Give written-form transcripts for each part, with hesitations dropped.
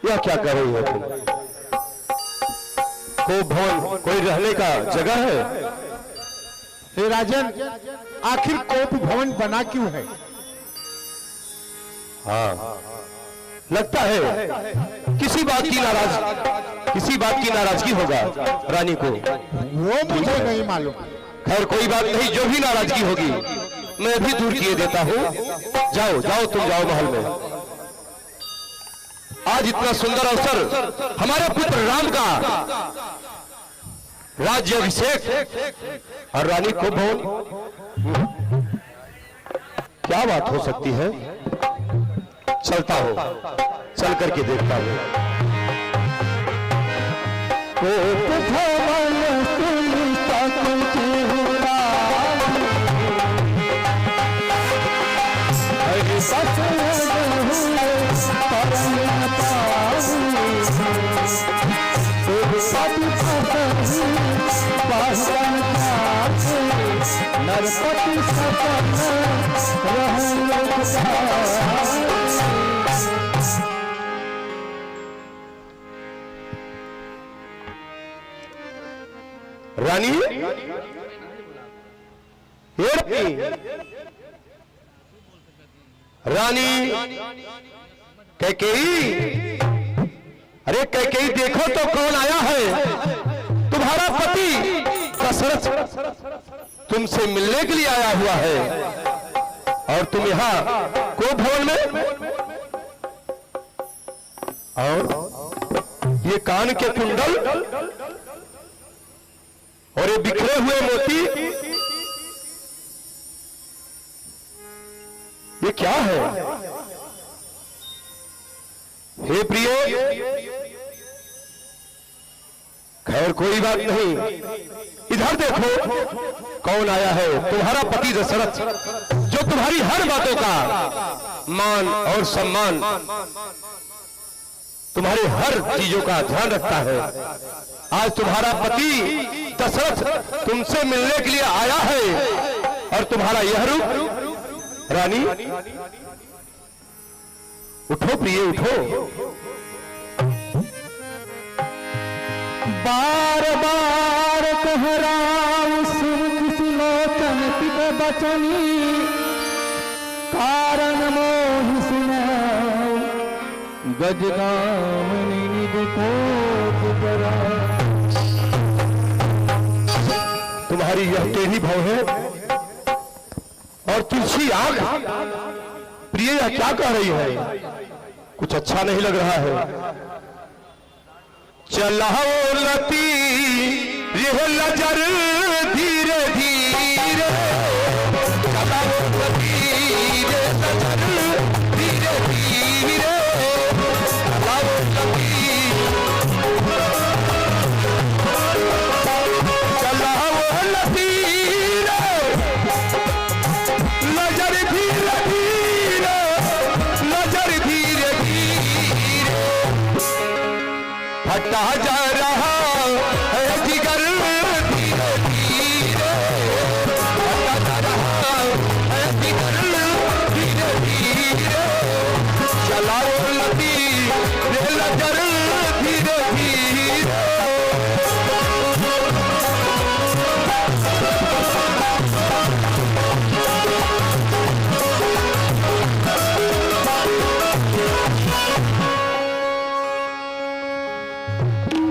यह क्या कर रही हो तुम? को भवन कोई रहने का जगह है? हे राजन, आखिर कोप भवन बना क्यों है? हाँ, लगता है किसी बात की नाराजगी होगा रानी को। वो मुझे नहीं मालूम। खैर कोई बात नहीं, जो भी नाराजगी होगी मैं भी दूर किए देता हूँ। जाओ जाओ, तुम जाओ महल में। आज इतना सुंदर अवसर हमारे पुत्र राम का राज्य अभिषेक और रानी को भवन, क्या बात हो सकती है? चलता हो, चल करके देखता हूं। नरपति रानी, रानी कैकेयी, अरे कैकेयी देखो तो कौन आया है? तुम्हारा पति दशरथ तुमसे मिलने के लिए आया हुआ है और तुम यहाँ को भवन में, और ये कान के कुंडल और ये बिखरे हुए मोती, ये क्या है? हे प्रिय, खैर कोई बात नहीं, इधर देखो कौन आया है? तुम्हारा पति दशरथ, जो तुम्हारी हर बातों का मान और सम्मान, तुम्हारे हर चीजों का ध्यान रखता है। आज तुम्हारा पति दशरथ तुमसे मिलने के लिए आया है और तुम्हारा यह रूप। रानी उठो प्रिय, उठो। बार बार कहराऊ सुलोचन पित बचनी, कारण मोहि सुनाऊ गजगामिनी निज कोप करा। तुम्हारी यह टेढ़ी भौं है और तुलसी आंख, प्रिय यह क्या कह रही है? कुछ अच्छा नहीं लग रहा है। चलाओ लती यह लजर धीरे धीरे, चलाओ लती यह लजर धीरे धीरे, चलाओ लती, चलाओ लती नजर धीरे धीरे, नजर धीरे धीरे, हटा जा रहा है जिगर धीरे धीरे, हटा जा रहा है जिगर धीरे धीरे, चलाओ लती ये लजर धीरे धीरे।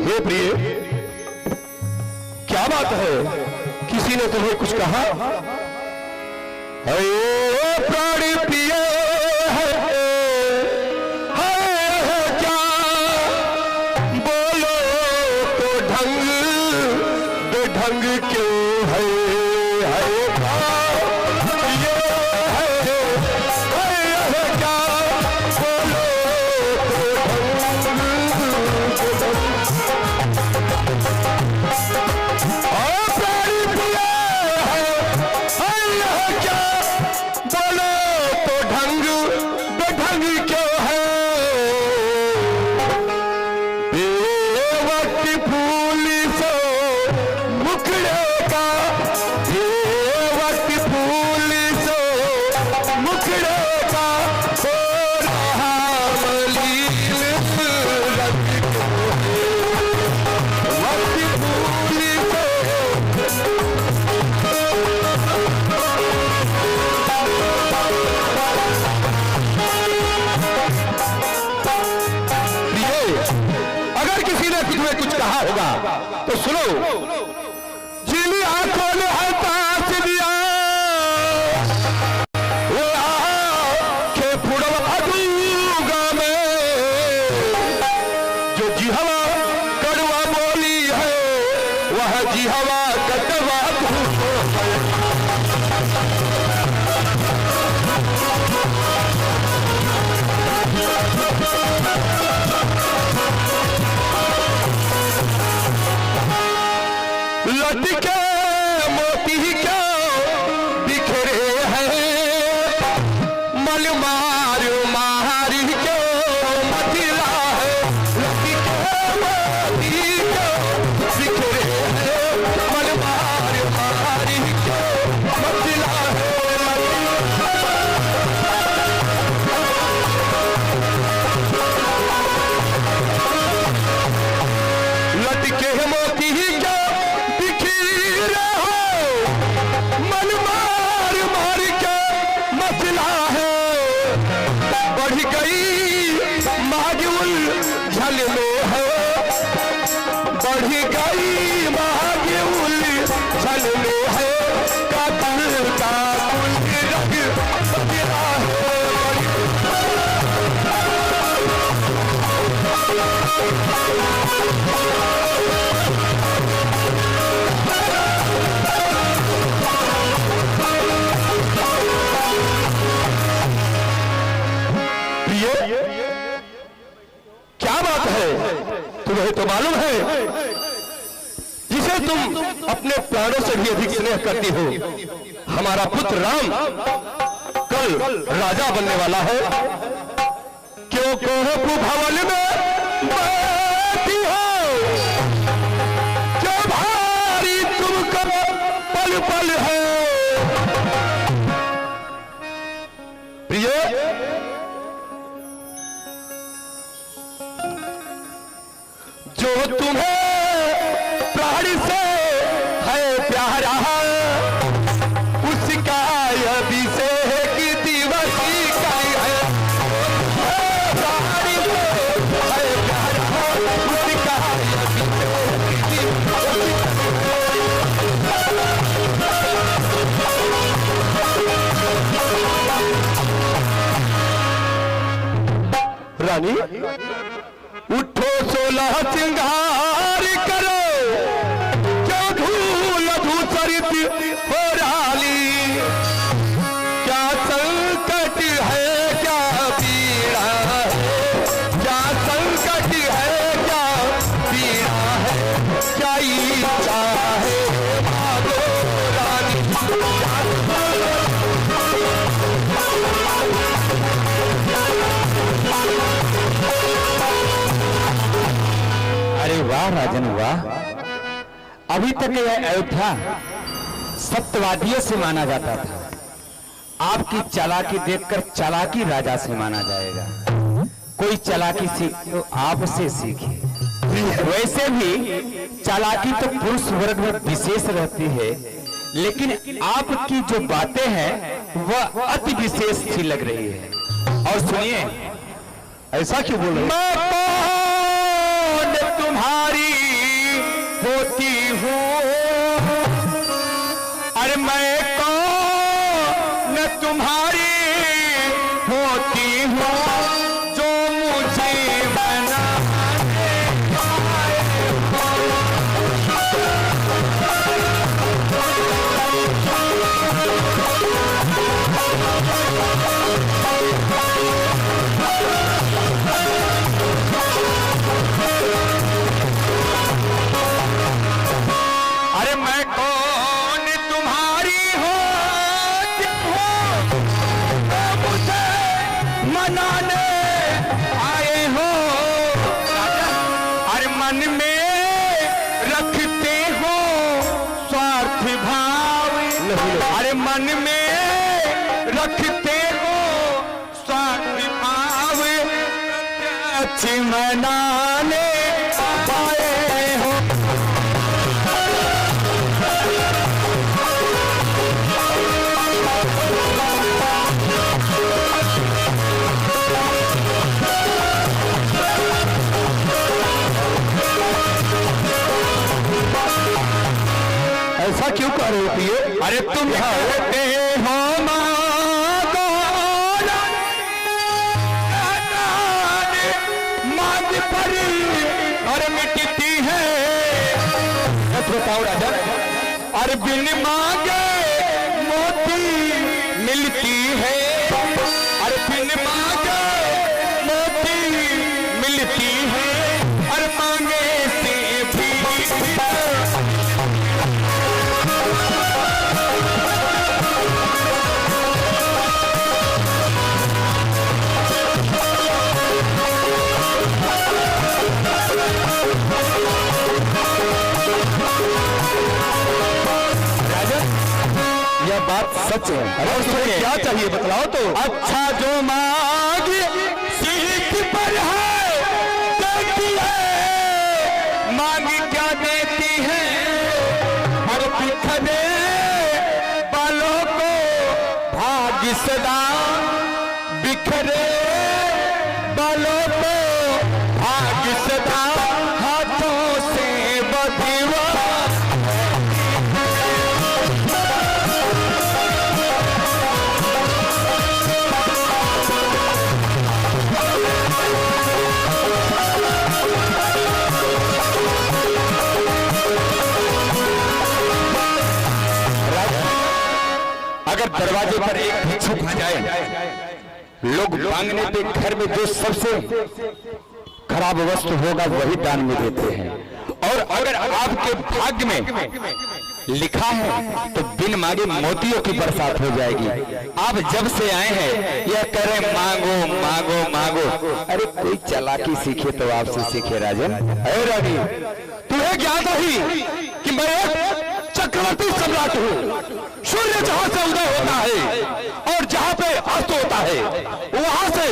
हे प्रिय, क्या बात है? किसी ने तुम्हें कुछ कहा? प्राण प्रिय है क्या? बोलो तो ढंग बेढंग क्यों है? फूल सो मुखड़े का किसी ने तुम्हें कुछ कहा होगा तो सुनो। जिली आंखों ने है ताश दिया, वो आंखें फुड़वा दूंगा मैं। जो जिहवा कड़वा बोली है, वह जिहवा कटवा दूंगा। लटके मोती क्यों बिखरे हैं, मल मार मारी क्यों मथिला है। लटके मोती क्यों बिखरे हैं, मल मार मारी क्यों मथिला है। लटके मोती क्यों बिखरे हो, मन मार मार के मसला है। बढ़ गई माजूल झल में है, बढ़ गई माजूल झल में है। कातिल का कुल रंग बदला है। क्या बात है, तुम्हें तो मालूम है जिसे तुम अपने प्राणों से भी अधिक स्नेह करती हो, हमारा पुत्र राम कल राजा बनने वाला है। क्यों कोप भवन में बैठी हो, जो भारी तुमको पल पल है। प्रिय, जो तुम्हें प्राण से है प्यारा, उसका अभिषेक दिवस का है। प्राण से है प्यारा, उसका अभिषेक दिवस। रानी उठो 16 श्रृंगार करो, जो धूल धूसरित हो राली। क्या संकट है, क्या पीड़ा है, क्या संकट है, क्या पीड़ा है, क्या इच्छा है मांगो रानी। अरे वाह राजन वाह, अभी तक यह अयोध्या सत्यवादियों से माना जाता था, आपकी चालाकी देखकर चालाकी राजा से माना जाएगा। कोई चालाकी सीख तो आपसे सीखे। वैसे भी चालाकी तो पुरुष वर्ग में विशेष रहती है, लेकिन आपकी जो बातें हैं वह अति विशेष सी लग रही है। और सुनिए, ऐसा क्यों बोल रहे? मैं कौन तुम्हारी होती हूँ, अरे मैं कौन तुम्हारी होती हूँ, जो मुझे बनाने आए हो। अरे मैं कौन तुम्हारी होती हूँ, तो मुझे मनाने आए हो। अरे मन में रखते हो स्वार्थ भाव, अरे मन में रखते हो स्वार्थ भाव, अच्छी मनाने आए हो। कह रहे हो पिए? अरे तुम होते हो मांगो मांग परी और मिटती है। बताओ राजा। और बिन मांगे मोती मिलती है। और बिन मांगे मोती मिलती है। और मांगे से भी यह बात सच है। अरे तुम्हें क्या चाहिए बतलाओ तो। अच्छा जो मांग सीख पर है देती है। मांग क्या देती है? हर बिखरे बालों को भाग्य सदा बिखरे बालों को भाग्य सदा हाथों से बधिवा। अगर दरवाजे पर एक भिक्षुक आ जाए, लोग मांगने पे घर में जो सबसे खराब वस्तु होगा वही दान में देते हैं। और अगर आपके भाग्य में लिखा है तो बिन मांगे मोतियों की बरसात हो जाएगी। आप जब से आए हैं यह कह रहे मांगो मांगो मांगो। अरे कोई चालाकी सीखे तो आपसे सीखे राजन। अरे रानी, तुम्हें क्या नहीं कि मैं एक चक्रवर्ती सम्राट हूँ। सूर्य जहां से उदय होता है और जहां पे अस्त होता है वहां से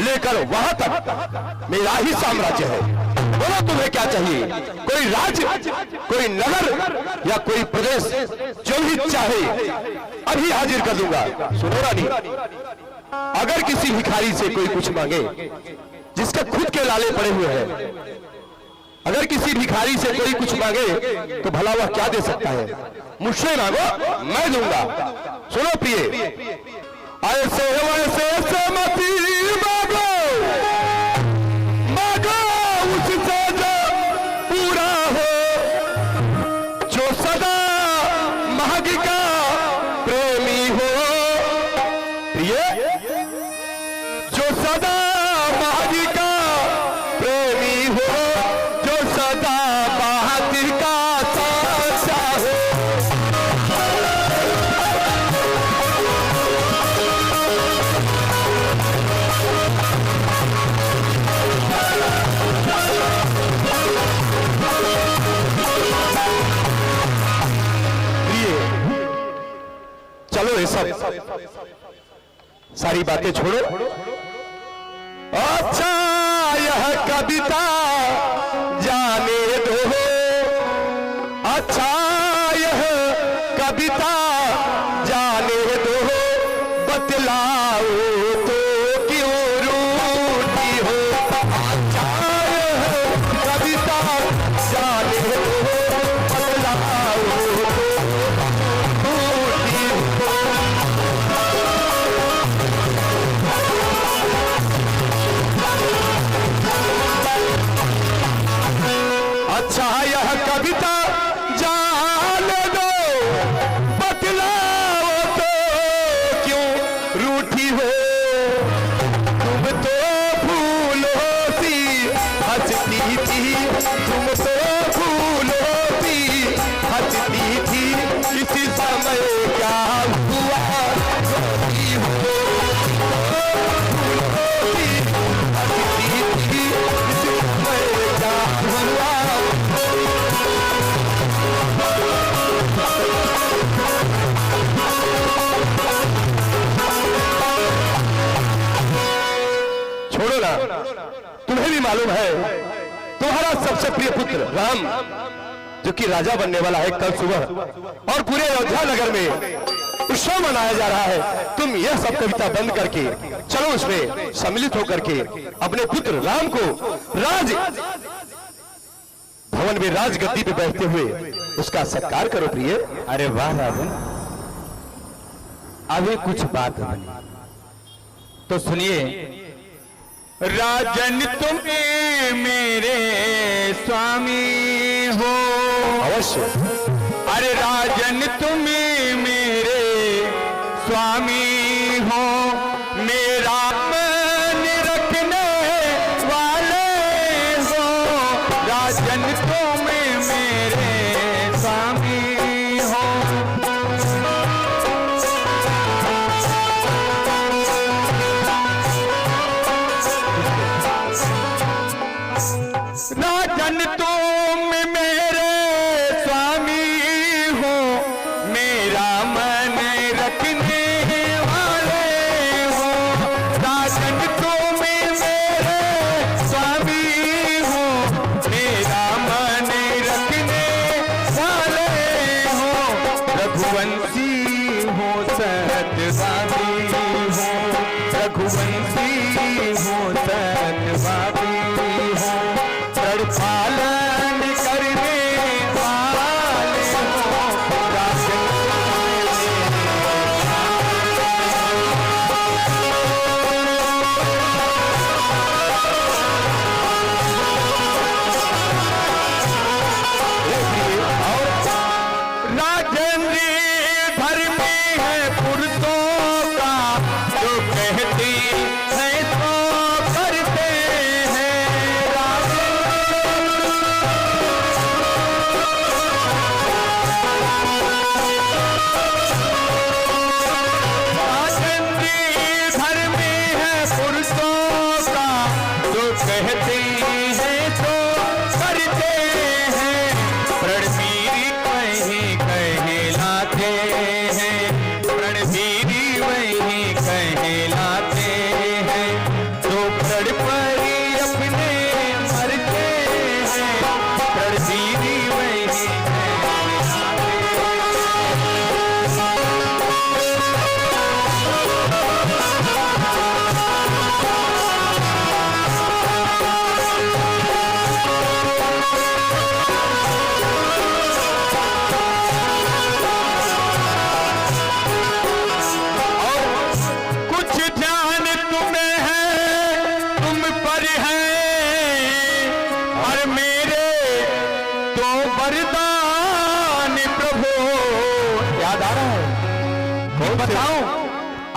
लेकर वहां तक मेरा ही साम्राज्य है। बोलो तुम्हें क्या चाहिए? कोई राज्य, कोई नगर या कोई प्रदेश, जो भी चाहे अभी हाजिर कर दूंगा। सुनो रानी, अगर किसी भिखारी से कोई कुछ मांगे जिसके खुद के लाले पड़े हुए हैं, अगर किसी भिखारी से कोई कुछ मांगे तो भला वह क्या दे सकता है? मुझसे मांगो, मैं दूंगा। सुनो प्रिय, ऐसे वैसे सहमति मांगो, मांगो उससे जो पूरा हो, जो सदा महग का प्रेमी हो। प्रिय, जो सदा महग का प्रेमी हो, जो सदा बहादुर का साचा हो। चलो ये सब सारी बातें छोड़ो। अच्छा यह कविता जाने दो, अच्छा यह कविता जाने दो, बतलाओ तो क्यों रूठी हो। अच्छा यह कविता जाने दो, बतलाओ तो रूठी हो। अच्छा यह कविता जान दो, बतलाओ तो क्यों रूठी हो। तुम तो फूलों सी हंसती थी, तुम तो फूलों सी हंसती थी, इसी समय क्या हुआ रोती हो। फूलों सी हंसती थी, इसी समय क्या हुआ। छोड़ो ना, तुम्हें भी मालूम है तुम्हारा सबसे प्रिय पुत्र राम, जो कि राजा बनने वाला है कल सुबह, और पूरे अयोध्या नगर में उत्सव मनाया जा रहा है। तुम यह सब कविता बंद करके चलो उसमें सम्मिलित होकर के अपने पुत्र राम को राज भवन में राज गद्दी पे बैठते हुए उसका सत्कार करो प्रिय। अरे वाह राजन, अभी कुछ बात बनी तो सुनिए। राजन तुम मेरे स्वामी हो, अवश्य। अरे राजन तुम मेरे स्वामी हो, मेरा मन रखने वाले हो। राजन तुम मेरे स्वामी हो। राजन तुम मेरे स्वामी हो, मेरा मन रखने वाले हो। राजन तुम मेरे स्वामी हो, मेरा मन रखने वाले हो। रघुवंशी हो सतवादी हो, रघुवंशी हो सतवादी हो। पालन करने वाले हो। राजन धर्म है पुरुषों का, जो कहते हैं तो करते हैं। धर्म है पुरुषों का, जो कहते हैं तो करते हैं। प्रणवीर वही कहलाते हैं, प्रणवीर वही कहलाते हैं। जो प्रण पर अपने मरते हैं, प्रणवीर वही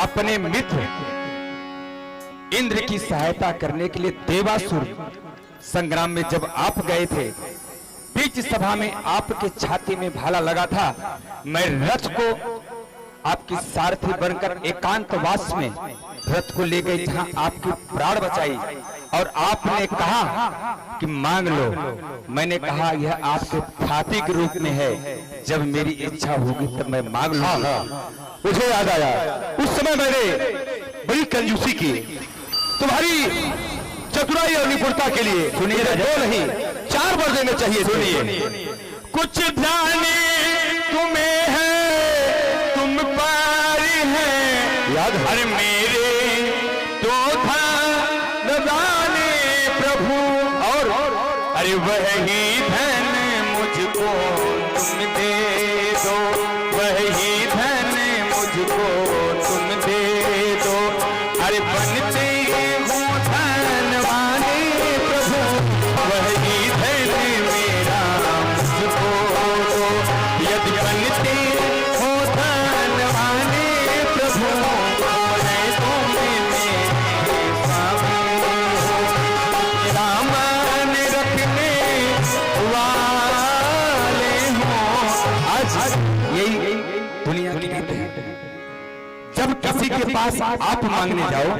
अपने मित्र इंद्र की सहायता करने के लिए देवासुर संग्राम में जब आप गए थे, बीच सभा में आपके छाती में भाला लगा था। मैं रथ को आपकी सारथी बनकर एकांतवास में रथ को ले गई, जहां आपकी प्राण बचाई। और आपने कहा कि मांग लो। मैंने कहा यह आपके ख्याति के रूप में है, जब मेरी इच्छा होगी तब मैं मांग लूंगा। मुझे याद आया, उस समय मैंने बड़ी कंजूसी की तुम्हारी चतुराई और निपुणता के लिए। सुनिए, दो नहीं 4 वर देने चाहिए। सुनिए, कुछ ध्यान तुम्हें है, तुम पर है याद है? अरे मेरे तो दाने प्रभु, और अरे वही धन मुझको तुम दे दो, वही धन मुझको तुम दे दो। अरे बनते हूँ धनवाने प्रभु, वही धन मेरा मुझको दो। यदि बनते हो धनवाने प्रभु, मैं तुम मेरे स्वामी हो। रामन रखने वाले हो। आज यही दुनिया की रीत है, जब किसी के पास आप मांगने जाओ,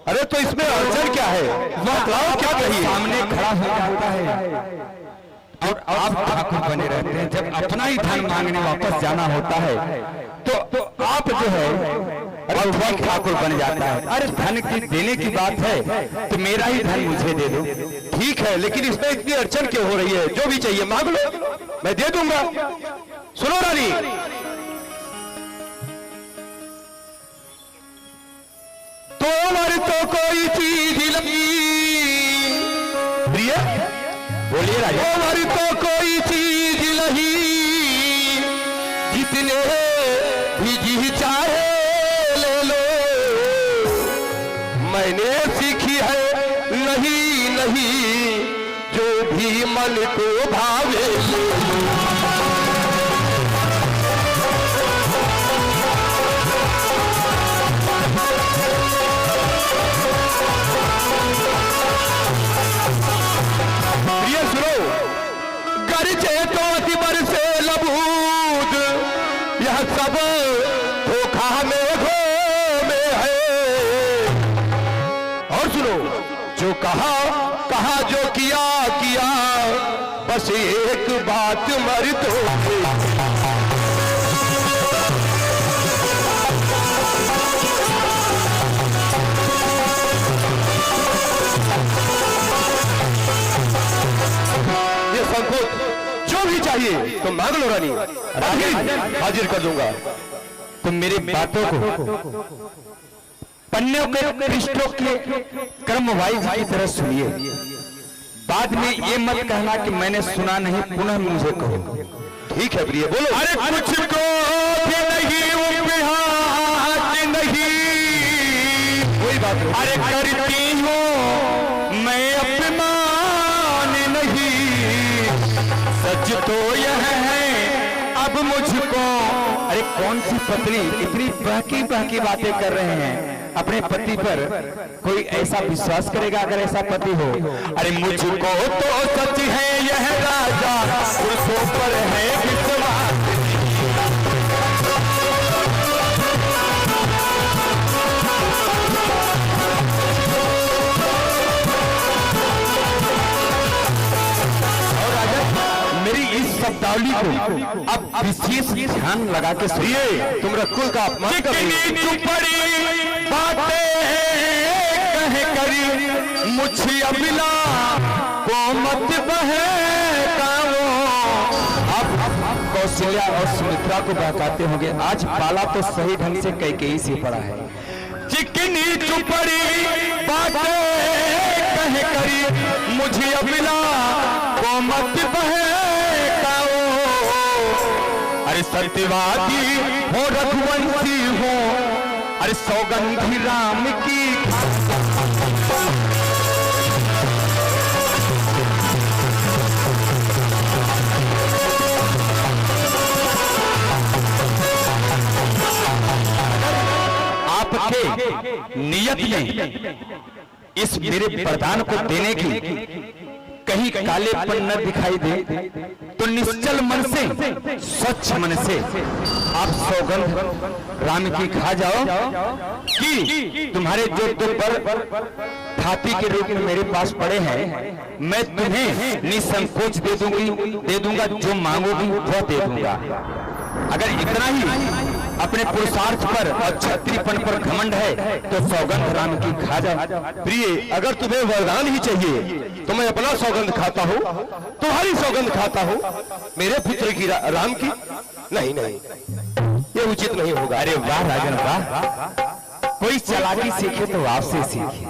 अरे तो इसमें अड़चन क्या है? वह क्या कहिए, सामने खड़ा हो जाता है और आप ठाकुर बने रहते हैं। जब अपना ही धन मांगने वापस जाना होता है तो आप जो है और वह ठाकुर बन जाता है। अरे धन की देने की बात है तो मेरा ही धन मुझे दे दो। ठीक है, लेकिन इसमें इतनी अड़चन क्यों हो रही है? जो भी चाहिए मांग लो, मैं दे दूंगा। सुनो रानी, तो कोई चीज लगी प्रिय बोलिए राजा। हमारी तो कोई चीज नहीं, जितने भी जी चाहे ले लो, मैंने सीखी है नहीं नहीं, जो भी मन को भावे ले लो। प्रिय सुनो, गरजे तो अति बरसे लबूद, यह सब धोखा मेघों में है। और सुनो, जो कहा कहा, जो किया किया, बस एक बात मर्दों में। ये संकोच जो भी चाहिए तो मांग लो रानी, हाजिर कर दूंगा। तुम मेरी बातों को पन्नों के पृष्ठों के क्रमवाइज की तरह सुनिए। बाद में ये मत कहना कि मैंने सुना नहीं, पुनः मुझे कहो। ठीक है प्रिय, बोलो। अरे मुझको भी नहीं उपहार नहीं, कोई बात नहीं। अरे करती हूँ मैं अपमान नहीं, सच तो यह है अब मुझको। अरे कौन सी पत्नी इतनी बहकी बहकी बातें कर रहे हैं अपने पति पर? कोई ऐसा विश्वास करेगा अगर ऐसा पति हो? अरे मुझको तो सच है यह राजा, पुरुषों पर है विश्वास। और राजा, मेरी इस शब्दावली को अब विशेष ध्यान लगा के सुनिए। तुम रकुल का अपमान कर रही हो। बातें कह करी मुझे अबिला को मत बहकाओ। अब कौशल्या और सुमित्रा को बहकाते होंगे। आज पाला तो सही ढंग से कैकेयी से पड़ा है। चिकनी चुपड़ी बातें कह करी मुझे अबिला को मत बहकाओ। अरे सत्यवादी हो रघुवंशी हो, अरे सौगंधी राम की। आपके नियत में इस मेरे वरदान को देने की कहीं कालेपन न दिखाई दे तो निश्चल मन से, स्वच्छ मन से आप सौगंध राम की खा जाओ कि तुम्हारे जो दो पर थापी के रूप में मेरे पास पड़े हैं, मैं तुम्हें निसंकोच दे दूंगा। जो मांगोगी वह दे दूंगा। अगर इतना ही अपने पुरुषार्थ पर और क्षत्रियपन पर घमंड है तो सौगंध राम की खा जाओ। प्रिय, अगर तुम्हें वरदान ही चाहिए तो मैं अपना सौगंध खाता हूँ, तुम्हारी सौगंध खाता हूँ, मेरे पुत्र की राम की नहीं नहीं, ये उचित नहीं होगा। अरे वाह राजन वाह, कोई चालाकी सीखे तो आपसे सीखे।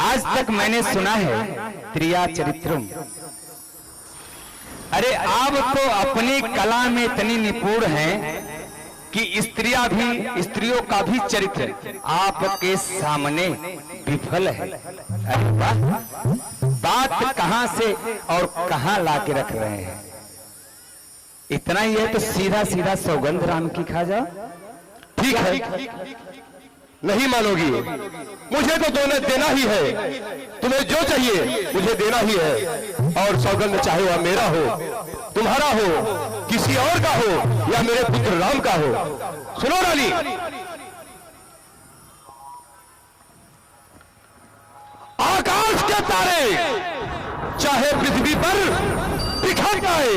आज तक मैंने सुना है त्रिया चरित्रम। अरे आप तो अपनी कला में इतनी निपुण हैं कि स्त्रियों का भी चरित्र आपके सामने विफल है। अरे वाह, बात कहां से और कहां लाके रख रहे हैं। इतना ही है तो सीधा सीधा सौगंध राम की खा जाओ। ठीक है, नहीं मानोगी, मुझे तो देना ही है। तुम्हें जो चाहिए मुझे देना ही है। और सौगंध चाहे वह मेरा हो, तुम्हारा हो, किसी और का हो या मेरे पुत्र राम का हो। सुनो रानी, आकाश के तारे चाहे पृथ्वी पर बिखर जाए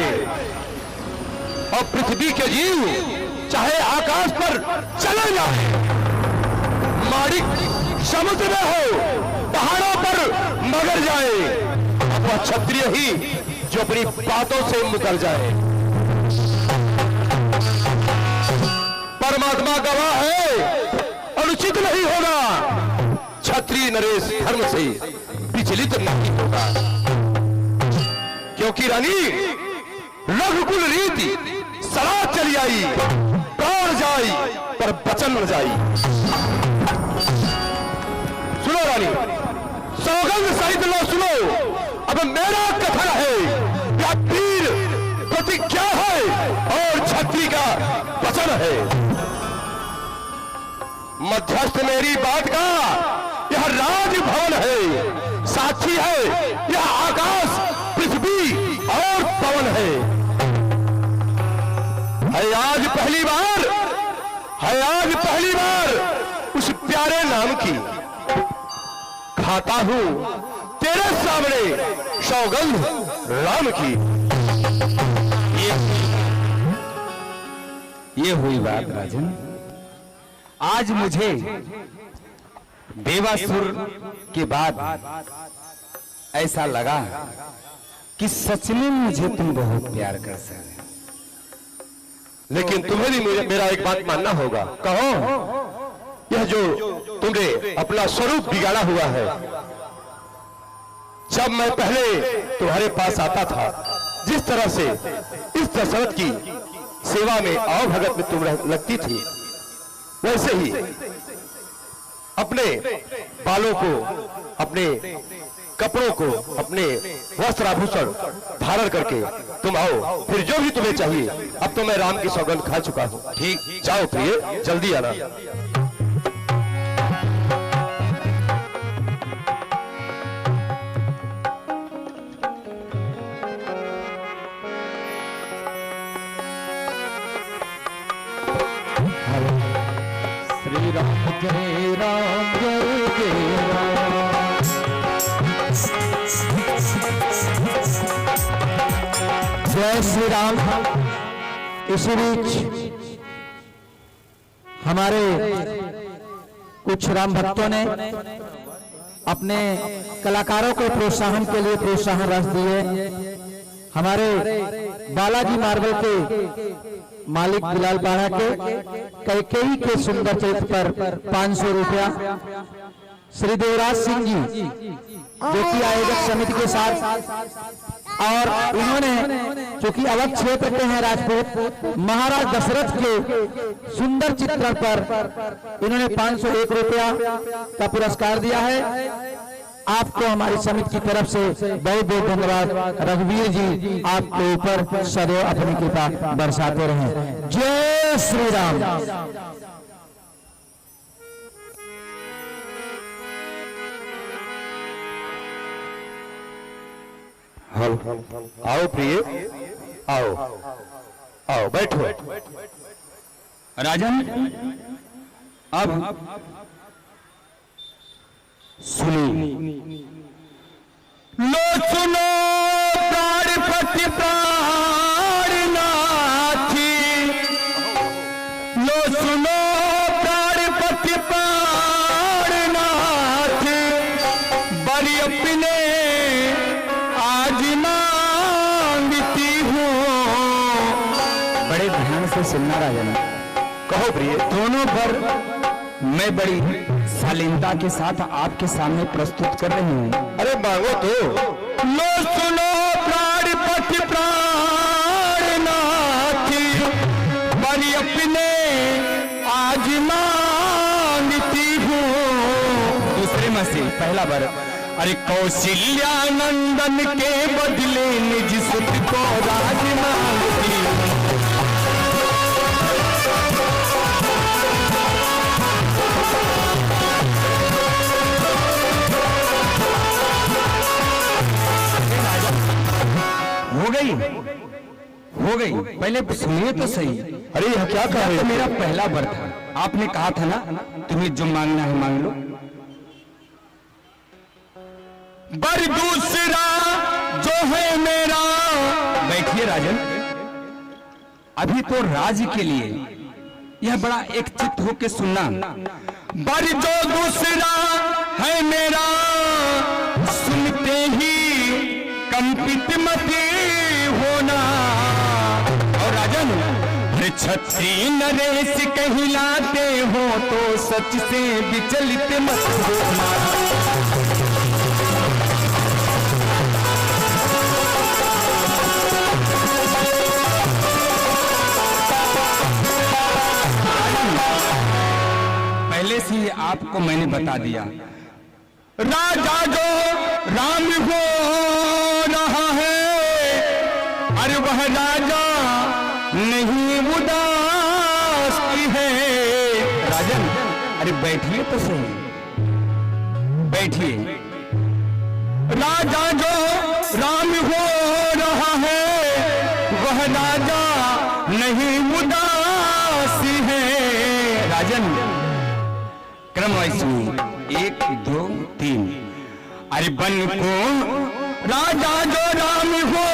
और पृथ्वी के जीव चाहे आकाश पर चले जाए, माणिक समुद्र में हो, पहाड़ों पर मगर जाए, वह क्षत्रिय ही जो अपनी बातों से मुकर जाए। परमात्मा गवाह है, अनुचित नहीं होगा, क्षत्रिय नरेश धर्म से विचलित नहीं होगा। क्योंकि रानी रघुकुल रीति सलाह चली आई, प्राण जाई पर बचन न जाई। सुनो रानी, सौगंध सहित लो सुनो, अब मेरा कथन है, या वीर प्रतिज्ञा है और छत्री का वचन है। मध्यस्थ मेरी बात का यह राजभवन है, साक्षी है यह आकाश पृथ्वी और पवन है। आज पहली बार, है आज पहली बार उस प्यारे नाम की खाता हूं तेरे सामने सौगंध राम की। ये हुई बात राजन। आज मुझे देवासुर के बाद ऐसा लगा कि सच में मुझे तुम बहुत प्यार कर सकते। लेकिन तुम्हें भी मेरा एक बात मानना होगा। कहो, यह जो तुमने अपना स्वरूप बिगाड़ा हुआ है, जब मैं पहले तुम्हारे पास आता था, जिस तरह से इस दशरथ की सेवा में और भगत में तुम लगती थी, वैसे ही अपने बालों को, अपने कपड़ों को, अपने वस्त्र आभूषण धारण करके तुम आओ। फिर जो भी तुम्हें चाहिए, अब तो मैं राम की सौगंध खा चुका हूं। ठीक, जाओ प्रिय, जल्दी आना। श्री राम जय राम जय जय राम। जय श्री राम। इसी बीच हमारे कुछ राम भक्तों ने अपने कलाकारों को प्रोत्साहन के लिए प्रोत्साहन राशि दी है। हमारे बालाजी मार्बल के मालिक बिलाल पाड़ा के कैकेयी के सुंदर चरित्र पर 500 रुपया, श्री देवराज सिंह जी जो कि आयोजक समिति के साथ, और इन्होंने चूंकि अवध क्षेत्र के हैं राजपूत, महाराज दशरथ के सुंदर चित्रण पर इन्होंने 501 रुपया का पुरस्कार दिया है। आपको हमारी समिति की तरफ से बहुत बहुत धन्यवाद। रघुवीर जी आपके ऊपर सदैव अपनी कृपा बरसाते रहें। जय श्री राम। आओ प्रिय, आओ आओ, बैठो। राजन, अब सुनी लो, सुनो प्राणपति प्राणनाथी, लो सुनो प्राणपति प्राणनाथी, बड़ी अपने आज मांगती हूँ। बड़े ध्यान से सुनना राजन। कहो प्रिय। दोनों पर मैं बड़ी शालीनता के साथ आपके सामने प्रस्तुत कर रही हूँ। अरे मांगो तो। लो सुनो प्राणपति प्राणनाथी, बड़ी अपने आज मांगती हूँ। दूसरे में से पहला बार, अरे कौशल्या नंदन के बदले निज सुख को राज मांगती हूँ। हो गई, पहले सुनिए तो सही। अरे यह क्या कह रहे तो हो? मेरा पहला वर था, आपने कहा था ना तुम्हें जो मांगना है मांग लो। वर दूसरा जो है मेरा, बैठिए राजन। अभी तो राज्य के लिए यह बड़ा एक चित्त होके सुनना। वर जो दूसरा है मेरा, सुनते ही कंपित मत होना। और राजन, छत्री नरेश कहलाते हो तो सच से विचलित मत होना। आपको मैंने बता दिया। राजा जो राम हो रहा है, अरे वह राजा नहीं उदास की है। राजन, अरे बैठिए तो सही, बैठिए। राजा जो राम हो रहा है, वह राजा नहीं उदासी है। राजन, क्रम वाइज सुनिए, 1 2 3। अरे बन को राजा जो राम हो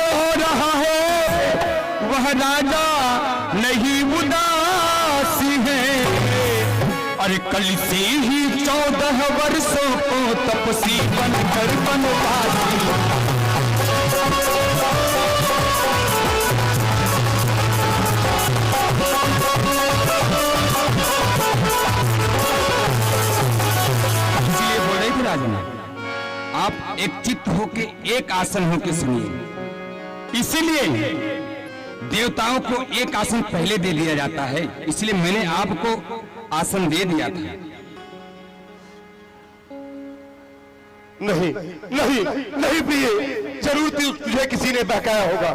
रहा है, वह राजा नहीं उदासी है। अरे कल से ही 14 वर्षों को तपसी बनकर बनवासी। इसलिए बोल रही थी राजन, आप एक चित्त होके एक आसन होके सुनिए। इसीलिए देवताओं को एक आसन पहले दे दिया जाता है, इसलिए मैंने आपको आसन दे दिया था। नहीं नहीं नहीं प्रिय, जरूर तुझे किसी ने बहकाया होगा।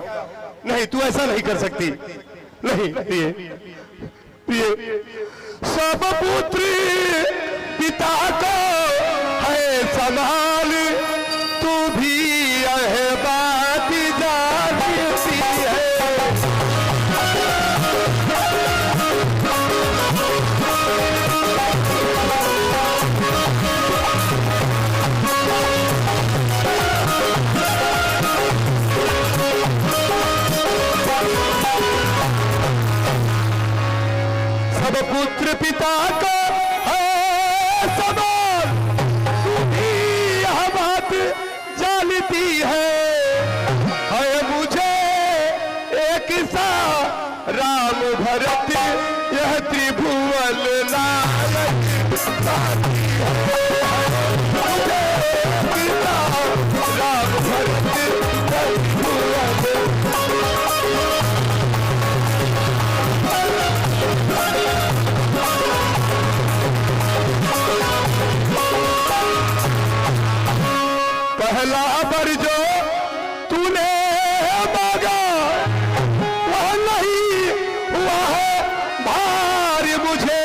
नहीं, तू ऐसा नहीं कर सकती। नहीं प्रिय, प्रिय, सब पुत्र पिता को है समान, तू भी यह बात जानती है। सब पुत्र पिता को है समान, तू भी यह बात जानती है मुझे एक सा राम भरत यह त्रिभुवन नायक साथी है। मुझे एक सा राम भरत यह त्रिभुवन। पहला वर जो तूने मांगा वह नहीं हुआ है भार, मुझे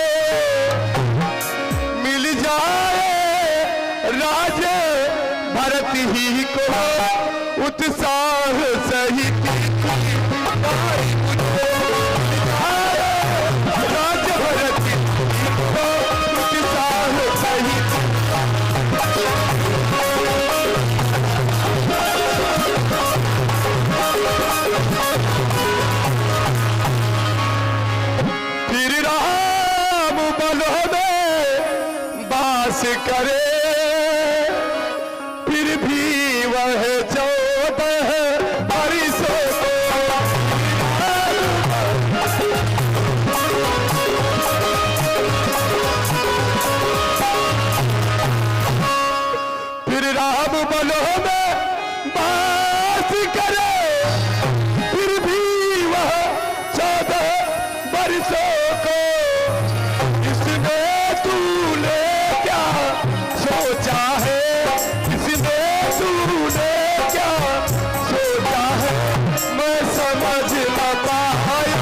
मिल जाए राज भरत ही को उत्साह सहित। राज भरत को उत्साह सहित। फिर राम बलों में बास करे, फिर भी वह 14 वर्षों फिर राम बलों में बास करे, फिर भी वह 14 वर्षों को। इसमें तूने क्या सोचा है, इसमें तूने क्या सोचा है, मैं समझ न पाया।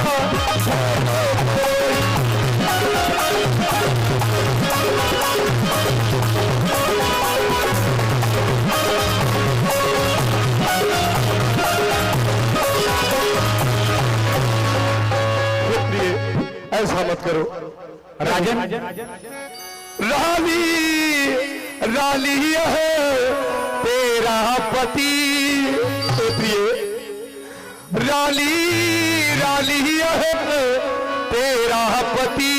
ऐसा मत करो राजन, राली राली है तेरा पति, तो प्रिय राली राली है तेरा पति,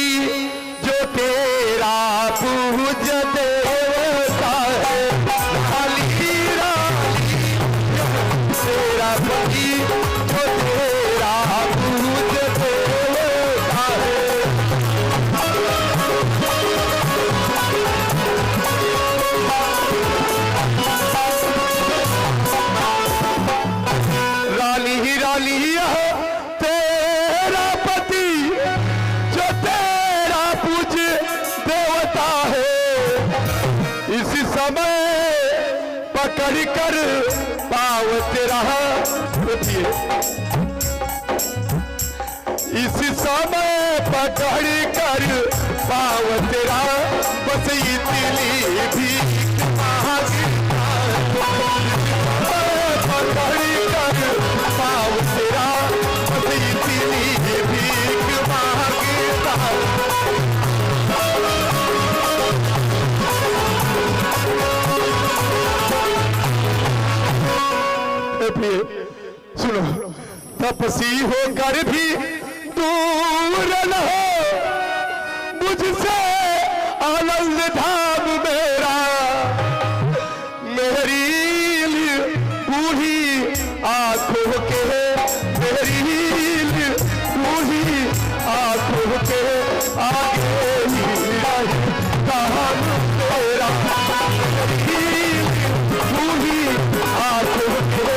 जो तेरा पूज देवता है। राली राली तेरा पति, जो तेरा पूज देवता है। राली राली है तेरा पति, जो तेरा पूज देवता है। पाव तेरा उठिए इस समय पकड़ कर पाव तेरा बस इतनी भी पकड़ कर पाव तेरा बस इतनी भीख मांगता सुनो तपसी होकर भी दूर न हो मुझसे आनंद धाम मेरा मेरी बूढ़ी आंखों के मेरी बूढ़ी आंखों के आगे कहां मेरा मेरी बूढ़ी आंखों के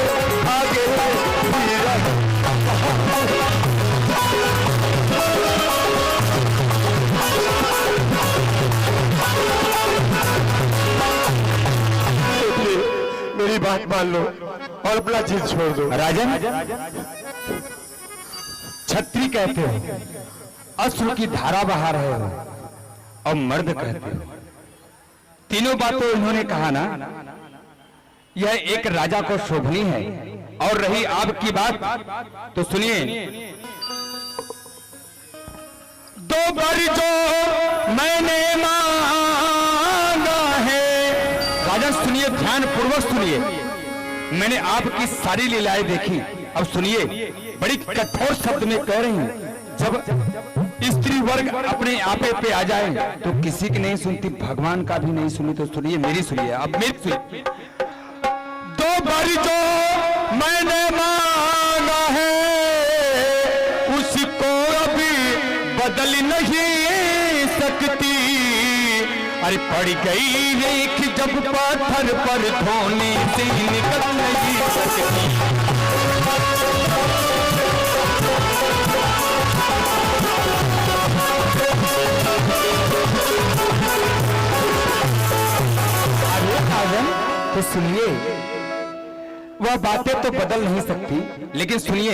आगे मेरा मेरी बात मान लो और अपना जिद छोड़ दो। राजन, छत्री कहते हो, अश्रु की धारा बहा रहे हो और मर्द कहते हो। तीनों बातों इन्होंने कहा ना, यह एक राजा को शोभनी है। और रही आपकी बात तो सुनिए, दो बार जो मैंने मांगा है, राजन सुनिए, ध्यान पूर्वक सुनिए, मैंने आपकी सारी लीलाएं देखी। अब सुनिए, बड़ी कठोर शब्द में कह रही हूं, जब स्त्री वर्ग अपने आपे पे आ जाए तो किसी की नहीं सुनती, भगवान का भी नहीं सुनी। तो सुनिए, मेरी सुनिए, अब मेरी सुनिए। दो बार जो मैंने मांगा है उसको अभी बदल नहीं सकती। अरे पड़ गई रेख जब पत्थर पर धोने से निकल नहीं सकती। तो सुनिए, वह बातें तो बदल नहीं सकती, लेकिन सुनिए,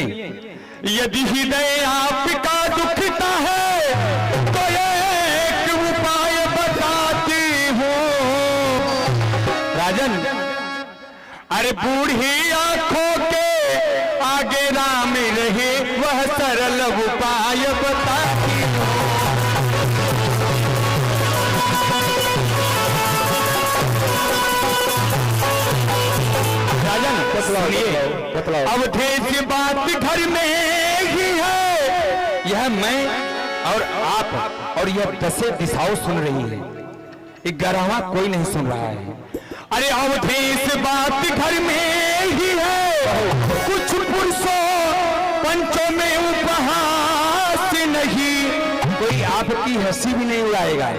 यदि हृदय आपका दुखता है तो एक उपाय बताती हूँ। राजन, अरे बूढ़ी आंखों के आगे राम रहे, वह सरल उपाय बताती हूँ। अवधेश बात घर में ही है, यह मैं और आप और यह 10 दिशाओं सुन रही है, 11वां कोई नहीं सुन रहा है। अरे अवधेश बात घर में ही है, कुछ पुरुषों पंचों में उपहास नहीं, कोई आपकी हंसी भी नहीं उड़ाएगा।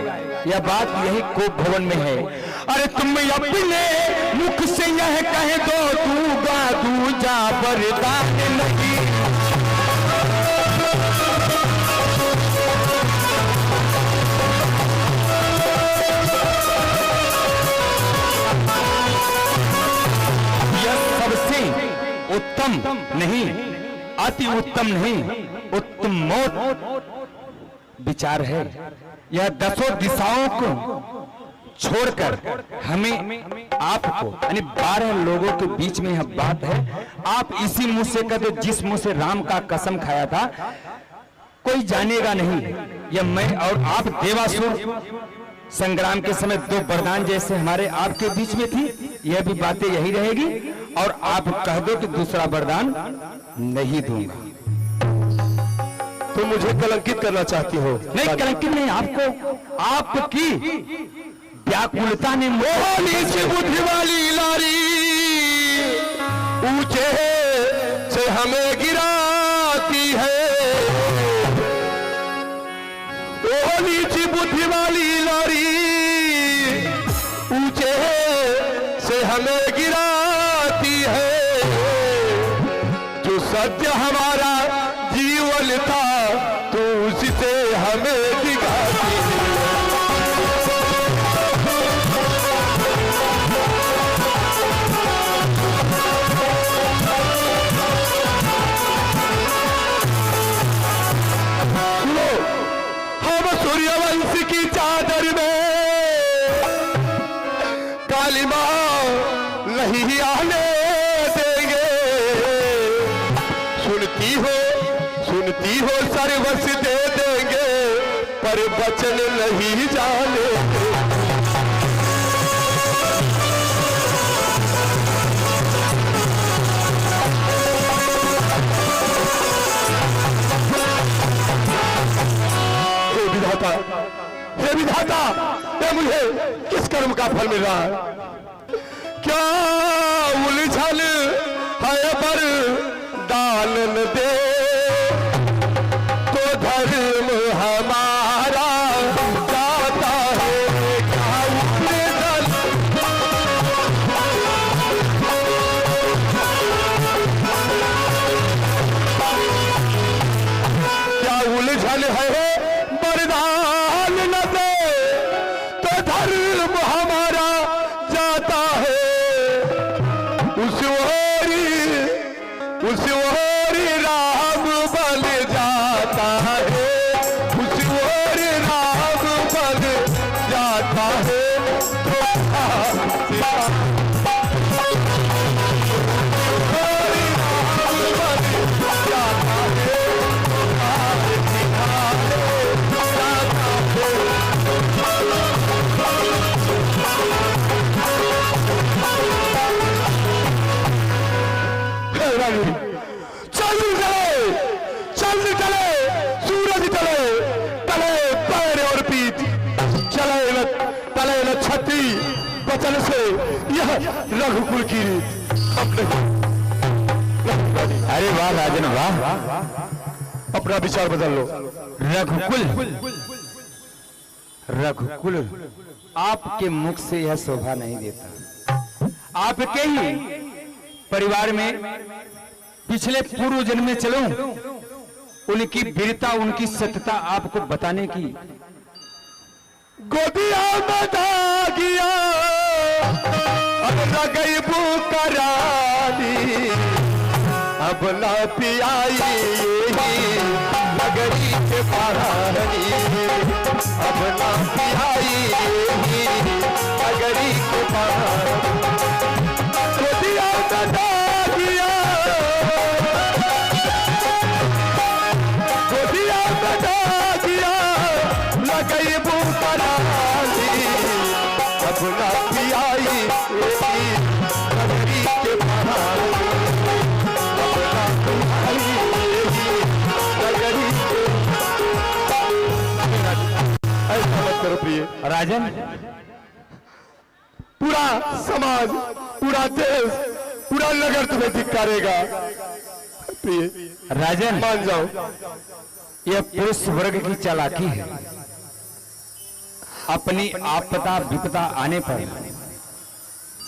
यह बात यही कोप भवन में है। अरे तुम अपने मुख से यह कह दो, दूंगा दूजा बरदान नहीं। यह सबसे उत्तम नहीं, अति उत्तम नहीं, उत्तमोत्तम विचार है। यह 10 दिशाओं को छोड़कर हमें आपको यानी 12 लोगों के बीच में यह बात है। आप इसी मुंह से कहते, जिस मुंह से राम का कसम खाया था, कोई जानेगा नहीं। यह मैं और आप देवासुर संग्राम के समय 2 वरदान जैसे हमारे आपके बीच में थी, यह भी बातें यही रहेगी। और आप कह दो कि दूसरा वरदान नहीं दूंगा। तुम मुझे कलंकित करना चाहती हो? नहीं, कलंकित नहीं, आपको आपकी व्याकुलता ने नीचे बुद्धि वाली लारी ऊंचे से हमें गिराती है। ओ नीची बुद्धि वाली लारी ऊंचे से हमें गिराती है। जो सत्य हमारा जीवन था तो उससे हमें दिखाती है। नहीं आने देंगे। सुनती हो सर्वस दे देंगे, पर वचन नहीं जाने हे विधाता, ये मुझे किस कर्म का फल मिल रहा है? क्या उलझन है पर दान न दे तो धर्म हमारा जाता है। क्या उलझन है वरदान न दे तो धर्म हमारा जाता है। उस ओरी राम बन जाता है, उस ओरी राम बन जाता है। चले सूरज तले पैर और पीठ तले न छत्री वचन से यह रघुकुल की रीत। अरे वाह राजन वाह, अपना विचार बदल लो। रघुकुल आपके मुख से यह शोभा नहीं देता। आपके ही परिवार में पिछले पूर्व जन्म में चलूं, उनकी वीरता उनकी सत्यता आपको बताने की। गोदिया बता गया अब न गई बुकरानी, अब न पियाई नगरी के पहाड़ी, अब न पियाई नगरी के पहाड़ी। गोदिया बता गया गई बुकरानी, अब न पियाई नगरी के पहाड़ी, अब न पियाई नगरी के। ऐसा मत करो प्रिय राजन। पूरा समाज, पूरा देश, पूरा नगर तुम्हें धिक्कारेगा प्रिय। राजन मान जाओ, यह पुरुष वर्ग की चालाकी है। अपनी आपदा विपदा आने पर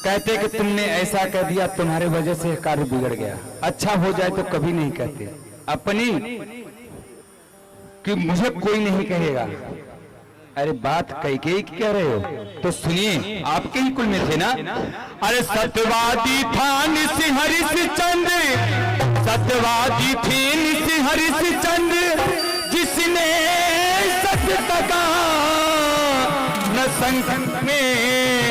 कहते कि तुमने ऐसा कह दिया, तुम्हारे वजह से कार्य बिगड़ गया। अच्छा हो जाए तो कभी नहीं कहते अपनी कि मुझे कोई नहीं कहेगा। अरे बात कई कह रहे हो तो सुनिए, आपके ही कुल में थे ना। अरे सत्यवादी था निसी हरिश्चंद्र, सत्यवादी थी निसी हरिश्चंद्र, जिसने सत्य तका न संकट में,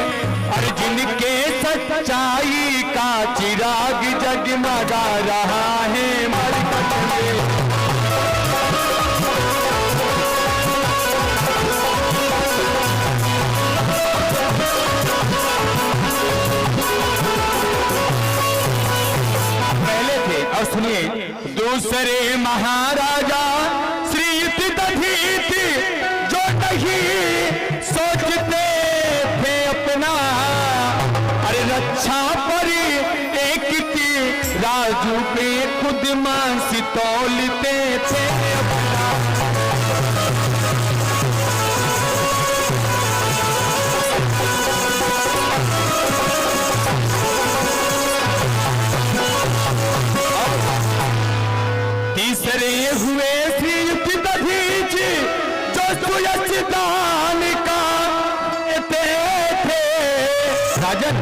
अर्जुन के सच्चाई का चिराग जगमगा रहा है मरकत में। पहले थे और सुनिए, दूसरे महाराजा श्रीयुत दधीच जो नहीं सोचते थे अपना, अरे रक्षा पर एक राजू पे खुद मांस तौलते थे अपना। तीसरे हुए श्रीयुत दधीच जो सुयश दान का थे। राजन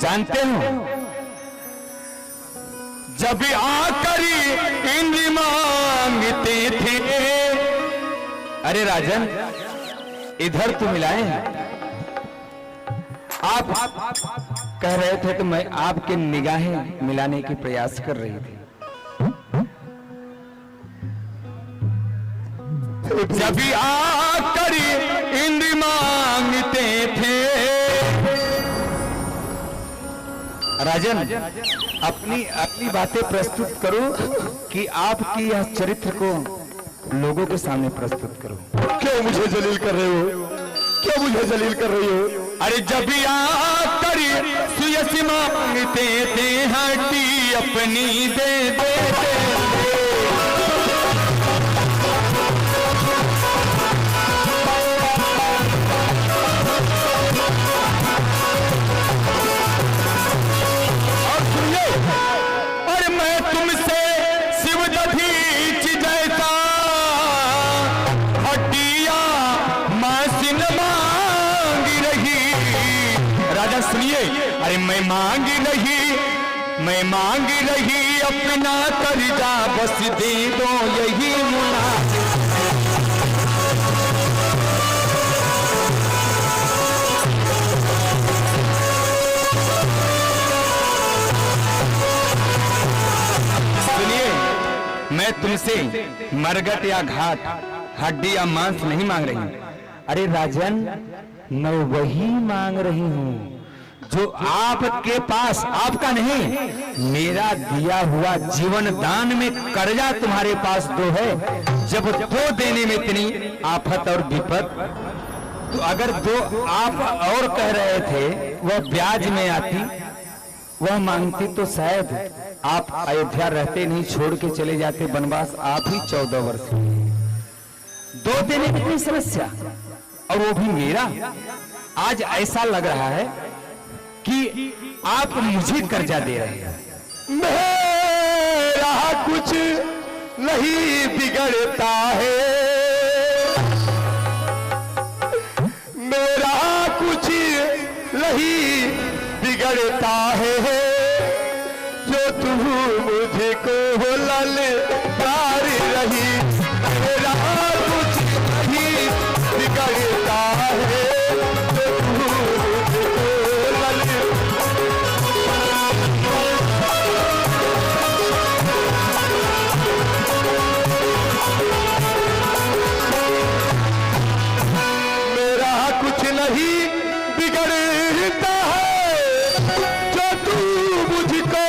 जानते हो, जब आकर इंद्र मांगते थे। अरे राजन इधर तो मिलाए आप कह रहे थे तो मैं आपके निगाहें मिलाने की प्रयास कर रही थी। जब आकर इंद्र मांगते थे। राजन, अपनी बातें प्रस्तुत करो कि आपकी यह चरित्र को लोगों के सामने प्रस्तुत करो। क्यों मुझे जलील कर रहे हो? क्यों मुझे जलील कर रही हो? अरे जब आकर सुयसी मांगते थे हड्डी अपनी दे देते। और सुनिए, और मैं तुमसे शिव दधीच जैसा हड्डियां मासिन मांग रही। राजा सुनिए, अरे मैं मांग रही अपना कर्जा, बस दे दो यही मुना। सुनिए, मैं तुमसे मरगट या घाट, हड्डी या मांस नहीं मांग रही। अरे राजन, मैं वही मांग रही हूँ जो आपके पास, आपका नहीं, मेरा दिया हुआ जीवन दान में कर्जा तुम्हारे पास दो है। जब दो देने में इतनी आफत और विपत, तो अगर दो आप और कह रहे थे वह ब्याज में आती, वह मांगती, तो शायद आप अयोध्या रहते नहीं, छोड़ के चले जाते वनवास। आप ही 14 वर्ष दो देने में इतनी समस्या, और वो भी मेरा। आज ऐसा लग रहा है कि आप मुझे कर्जा दे रहे हैं। मेरा कुछ नहीं बिगड़ता है, मेरा कुछ नहीं बिगड़ता है, जो तू मुझको ललकार रही। मेरा कुछ नहीं बिगड़ता है, जो तू मुझको मेरा कुछ नहीं बिगड़ता है, जो तू मुझको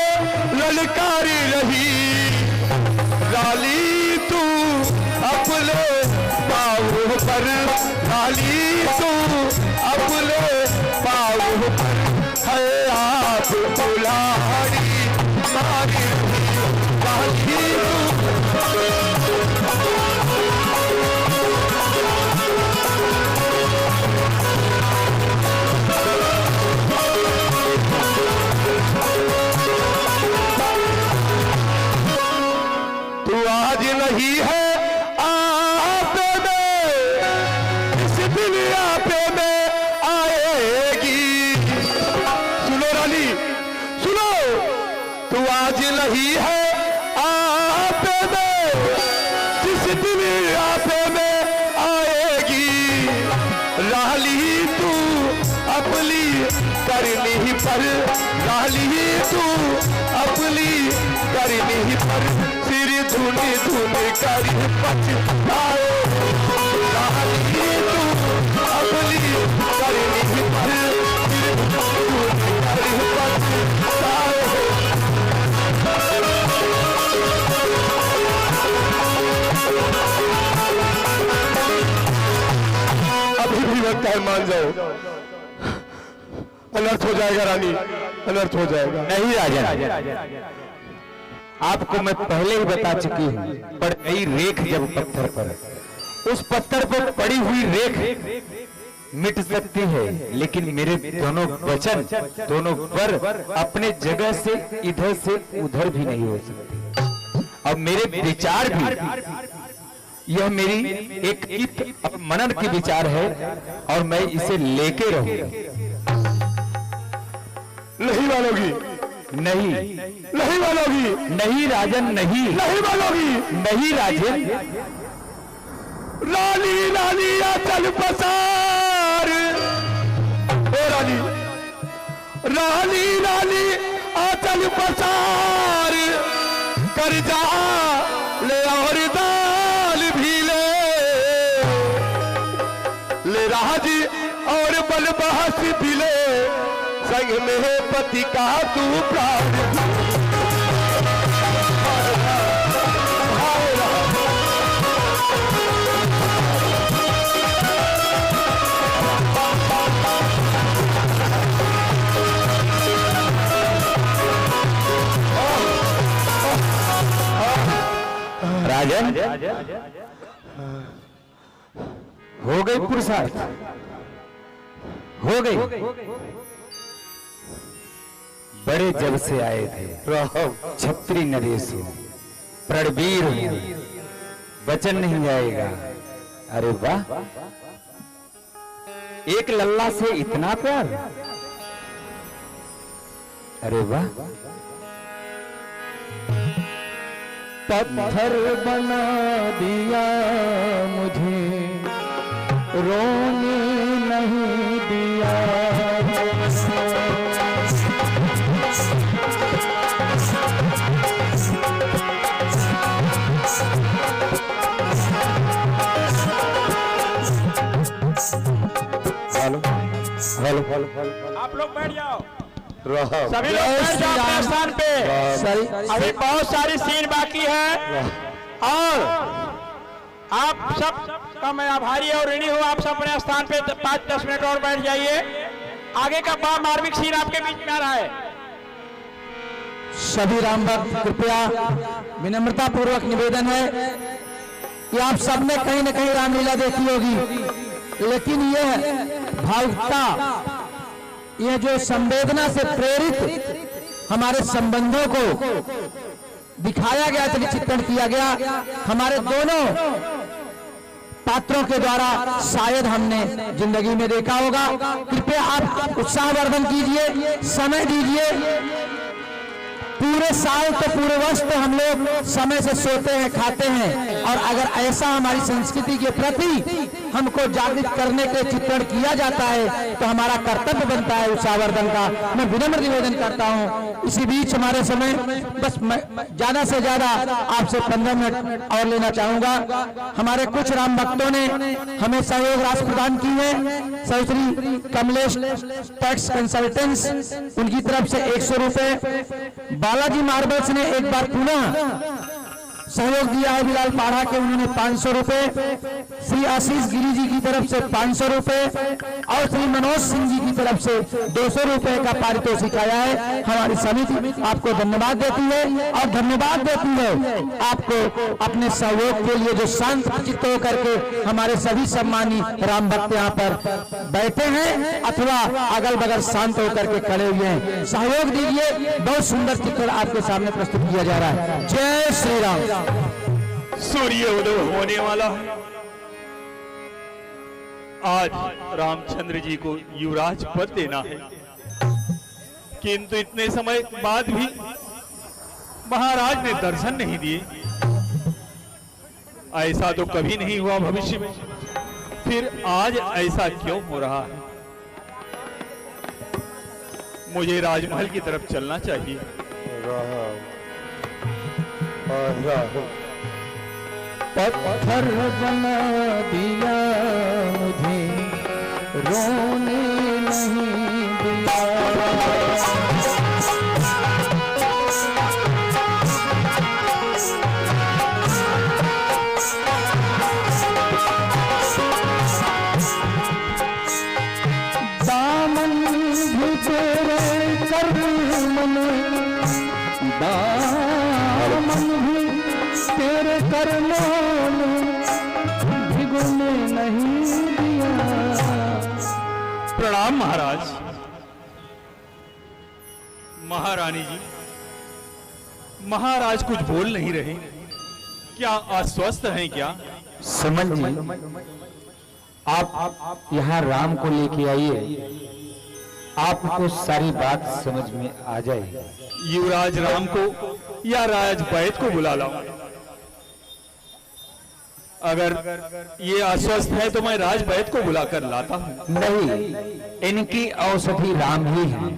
ललकारी रही। डाली तू अपने पाँव पर, डाली तू अपने पाँव पर, है आप बुलाड़ी मारी डाली तू आज नहीं है आपे में, इस दिन आपे में आएगी। सुनो रानी, सुनो, तू आज नहीं है आपे में, जिस दिन आपे में आएगी। राली तू अपनी करनी पर, राली तू अपनी करनी पर, सिर धुन धुन कर पछताए। राली तू अपनी करनी पर, सिर धुन धुन कर पछताए। अभी भी वक्त है, मान जाओ, अनर्थ हो जाएगा रानी, अनर्थ हो जाएगा। नहीं राजन, आपको मैं पहले ही बता चुकी हूँ, पड़ गई रेख जब पत्थर पर, उस पत्थर पर पड़ी हुई रेख मिट सकती है, लेकिन मेरे दोनों वचन, दोनों पर अपने जगह से इधर से उधर भी नहीं हो सकते। अब मेरे विचार भी, यह मेरी एक चित्त और मनन की विचार है, और मैं इसे लेके रहूंगा। नहीं मानोगी? नहीं, नहीं मानोगी? नहीं राजन, नहीं, नहीं मानोगी? नहीं राजन। रानी रानी या चल पसार, ओ रानी, रानी रानी आचल पसार कर जा ले और दाल भी ले राज और बल बहस भी ले संग में पति का तू प्राण राजन, हो गई पुरुषार्थ, हो गई। बड़े जब से आए थे छत्री नरेश हो, प्रणवीर हो, वचन नहीं आएगा। अरे वाह, एक लल्ला से इतना प्यार, अरे वाह। पत्थर बना दिया मुझे, रोने नहीं दिया। हेलो हेलो हेलो, आप लोग बैठ जाओ, रहो सभी लोग बैठ जाओ अपने स्थान पे। अभी बहुत सारी सीन बाकी है और आप सब का मैं आभारी और ऋणी हूँ। आप सब अपने स्थान पे 5-10 मिनट और बैठ जाइए। आगे का बड़ा मार्मिक सीन आपके बीच में आ रहा है। सभी राम भक्त कृपया विनम्रता पूर्वक निवेदन है कि आप सबने कहीं न कहीं रामलीला देखी होगी, लेकिन यह भावुकता, यह जो संवेदना से प्रेरित हमारे संबंधों को दिखाया गया, चित्रण किया गया, हमारे दोनों पात्रों के द्वारा शायद हमने जिंदगी में देखा होगा। कृपया आप उत्साहवर्धन कीजिए, समय दीजिए। पूरे साल तो पूरे वर्ष तो हम लोग समय से सोते हैं, खाते हैं, और अगर ऐसा हमारी संस्कृति के प्रति हमको जागृत करने के चित्रण किया जाता है तो हमारा कर्तव्य बनता है उत्साहवर्धन का। मैं विनम्र निवेदन करता हूं। इसी बीच हमारे समय बस ज्यादा से ज्यादा आपसे 15 मिनट और लेना चाहूंगा। हमारे कुछ राम भक्तों ने हमें सहयोग राशि प्रदान की है। श्री कमलेश टैक्स कंसल्टेंट्स, उनकी तरफ से 100 रुपए। बालाजी मार्बल्स ने एक बार पुनः सहयोग दिया है बिलाल पाढ़ा के, उन्होंने 500 रुपए। श्री आशीष गिरी जी की तरफ से 500 रुपए और श्री मनोज सिंह जी की तरफ से 200 रुपए का पारितोषिक आया है। हमारी समिति आपको धन्यवाद देती है और धन्यवाद देती है आपको अपने सहयोग के लिए, जो शांत चित्त होकर के हमारे सभी सम्मानी राम भक्त यहाँ पर बैठे हैं अथवा अगल बगल शांत होकर के खड़े हुए हैं। सहयोग दीजिए। बहुत सुंदर चित्र आपके सामने प्रस्तुत किया जा रहा है। जय श्री राम। सूर्य उदय होने वाला है। आज रामचंद्र जी को युवराज पद देना है, किंतु इतने समय बाद भी महाराज ने दर्शन नहीं दिए। ऐसा तो कभी नहीं हुआ भविष्य में, फिर आज ऐसा क्यों हो रहा है? मुझे राजमहल की तरफ चलना चाहिए। पत्थर बना दिया मुझे, रोने नहीं दिया। दामन भी तेरे कर्म में, दामन भी तेरे कर्मों में भिगोने नहीं दिया। प्रणाम महाराज। महारानी जी, महाराज कुछ बोल नहीं रहे, क्या अस्वस्थ हैं क्या? सुमन जी, आप यहाँ राम को लेके आइए, आपको सारी बात समझ में आ जाएगी। युवराज राम को या राज वैद को बुला लाऊं? अगर ये अस्वस्थ है तो मैं राज वैद को बुलाकर लाता हूँ। नहीं, इनकी औषधि राम ही है।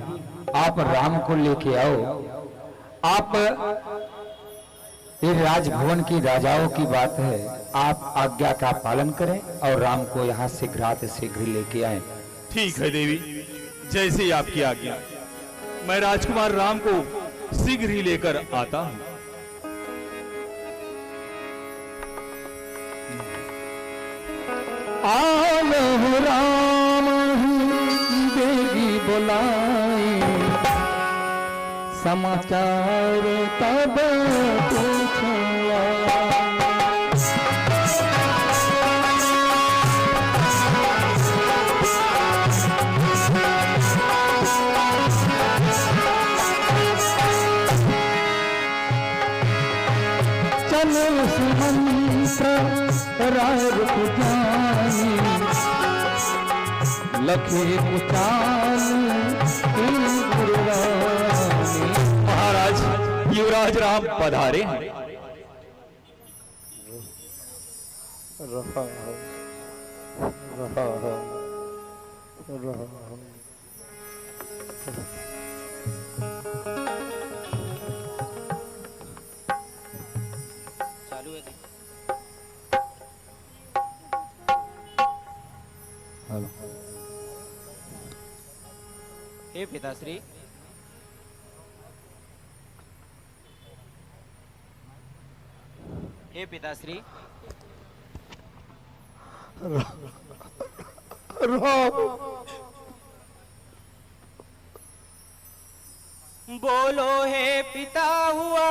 आप राम को लेके आओ। आप ये राजभवन की राजाओं की बात है, आप आज्ञा का पालन करें और राम को यहाँ शीघ्राति शीघ्र लेके आए। ठीक है देवी, जैसे ही आपकी आज्ञा। मैं राजकुमार राम को शीघ्र ही लेकर आता हूँ। आलो राम देवी बुलाई, समाचार तब पूछूंगा। चलो सुमंत्र राय पुजानी, लखे पुचान महाराज, युवराज राम पधारे हैं। हे पिताश्री, हे पिताश्री, बोलो हे पिता, हुआ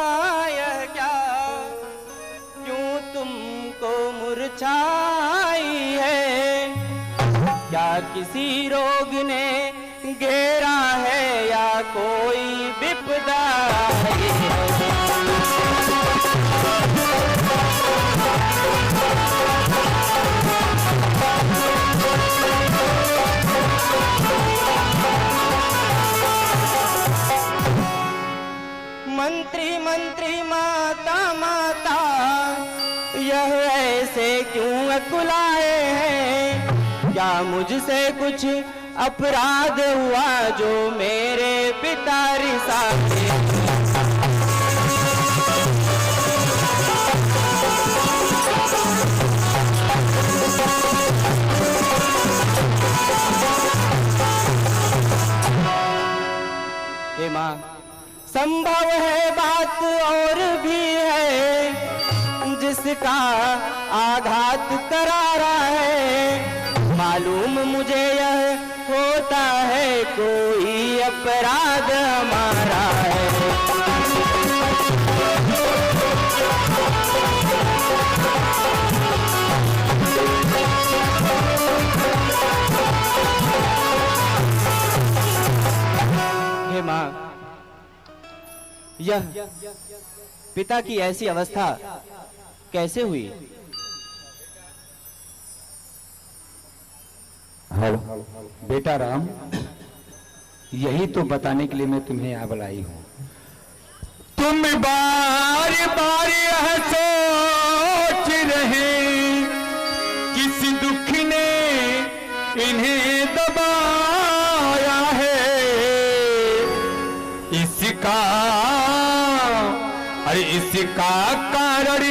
यह क्या, क्यों तुमको मुरझाई है? क्या किसी रोग ने घेरा है या कोई विपदा है? मंत्री मंत्री माता माता, यह ऐसे क्यों अकुलाए हैं? क्या मुझसे कुछ अपराध हुआ जो मेरे पिता रिसाते? हे माँ, संभव है बात और भी है, जिसका आघात करारा है। मालूम मुझे यह होता है कोई अपराध हमारा है। हे माँ, यह पिता की ऐसी अवस्था कैसे हुई? बेटा राम, यही तो बताने के लिए मैं तुम्हें यहाँ बुलाई हूँ। तुम बार बार यह सोच रहे, किस दुख ने इन्हें दबाया है। इसका कारण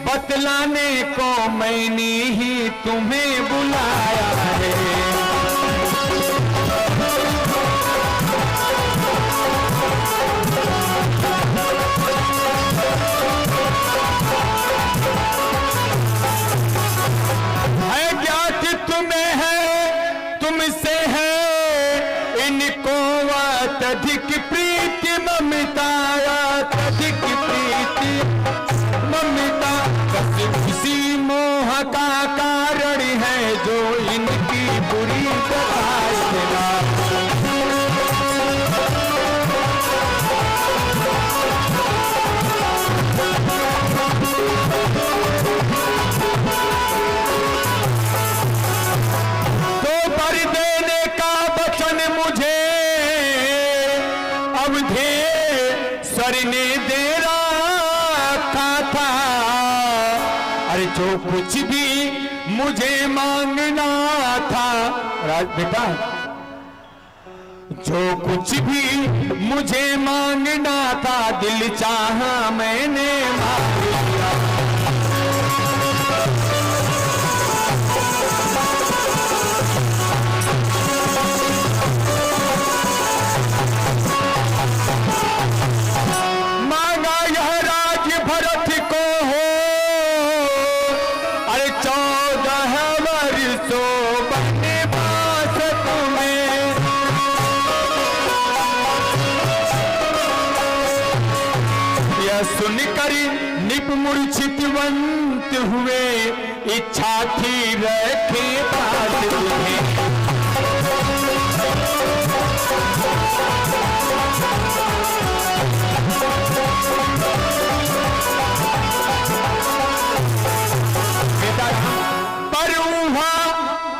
बतलाने को मैंने ही तुम्हें बुलाया है। ज्ञात तुम्हें है, तुमसे है इनको अत्यधिक प्रीति ममता, अत्यधिक प्रीति ममता, किसी मोह का कारण है जो इनकी बुरी दशा। तो पर देने का वचन मुझे अवधेश्वर ने दे रखा था। अरे जो कुछ भी मुझे मांगना था बेटा, जो कुछ भी मुझे मांगना था दिल चाहा मैंने मांग लिया। मांगा यह राज भरत को हो, अरे 14 वर्षों वनवास तुम्हें। यह सुनकर निप मूर्छितवंत हुए, इच्छा थी रखे बात तुम्हें।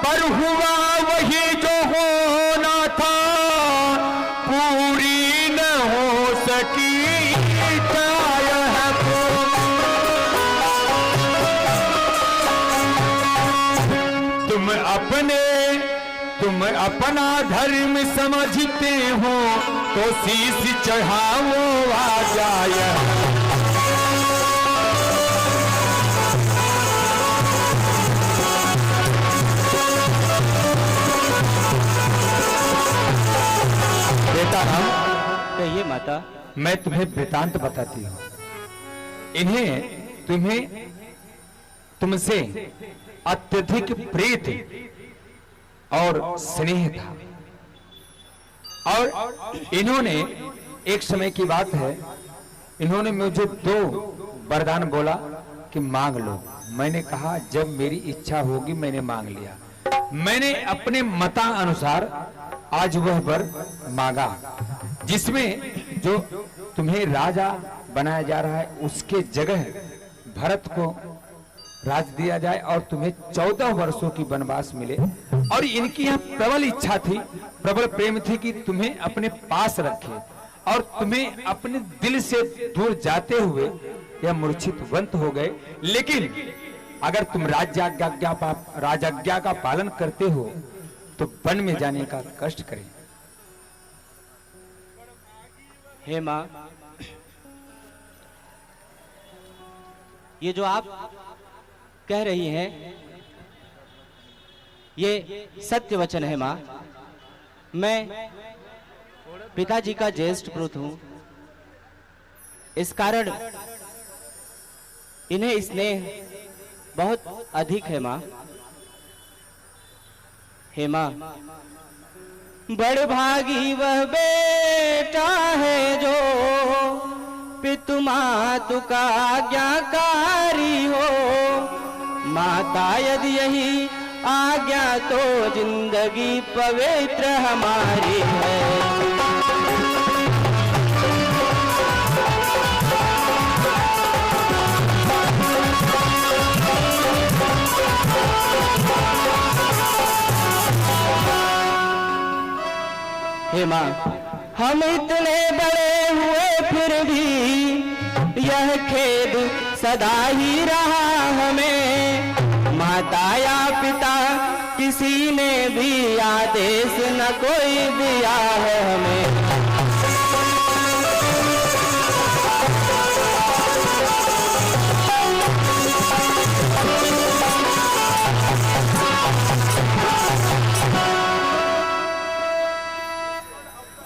पर हुआ वही जो होना था, पूरी न हो सकी तुम अपना धर्म समझते हो तो शीश चढ़ाओ आ जाए। बेटा कहिए माता। मैं तुम्हें वृतांत बताती हूँ। तुम्हें तुमसे अत्यधिक प्रीत और स्नेह था, और इन्होंने एक समय की बात है, इन्होंने मुझे 2 वरदान बोला कि मांग लो। मैंने कहा जब मेरी इच्छा होगी, मैंने मांग लिया। मैंने अपने मता अनुसार आज वह वर मांगा, जिसमें जो तुम्हें राजा बनाया जा रहा है उसके जगह भरत को राज दिया जाए और तुम्हें 14 वर्षों की वनवास मिले। और इनकी यह प्रबल इच्छा थी, प्रबल प्रेम थी कि तुम्हें अपने पास रखे, और तुम्हें अपने दिल से दूर जाते हुए यह मूर्छितवंत हो गए। लेकिन अगर तुम राजाज्ञा का पालन करते हो तो वन में जाने का कष्ट करें। हे माँ, ये जो आप कह रही हैं ये सत्य वचन है माँ। मैं पिताजी का ज्येष्ठ पुत्र हूं, इस कारण इन्हें स्नेह बहुत अधिक है माँ। हे माँ, बड़ भागी वह बेटा है जो पितु मातु का आज्ञाकारी हो। माता यदि यही आज्ञा तो जिंदगी पवित्र हमारी है। हे माँ, हम इतने बड़े हुए फिर भी यह खेद सदा ही रहा हमें। माता या पिता किसी ने भी आदेश न कोई दिया है हमें।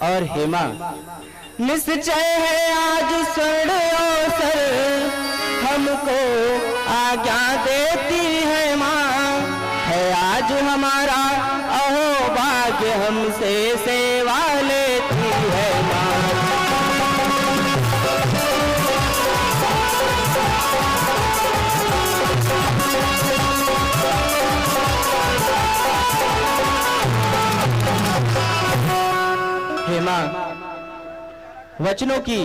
और हे माँ, निश्चय है आज स्वर्ण अवसर हमको आज्ञा देती है माँ। है आज हमारा अहो भाग्य हमसे सेवा लेती है माँ। हे माँ, वचनों की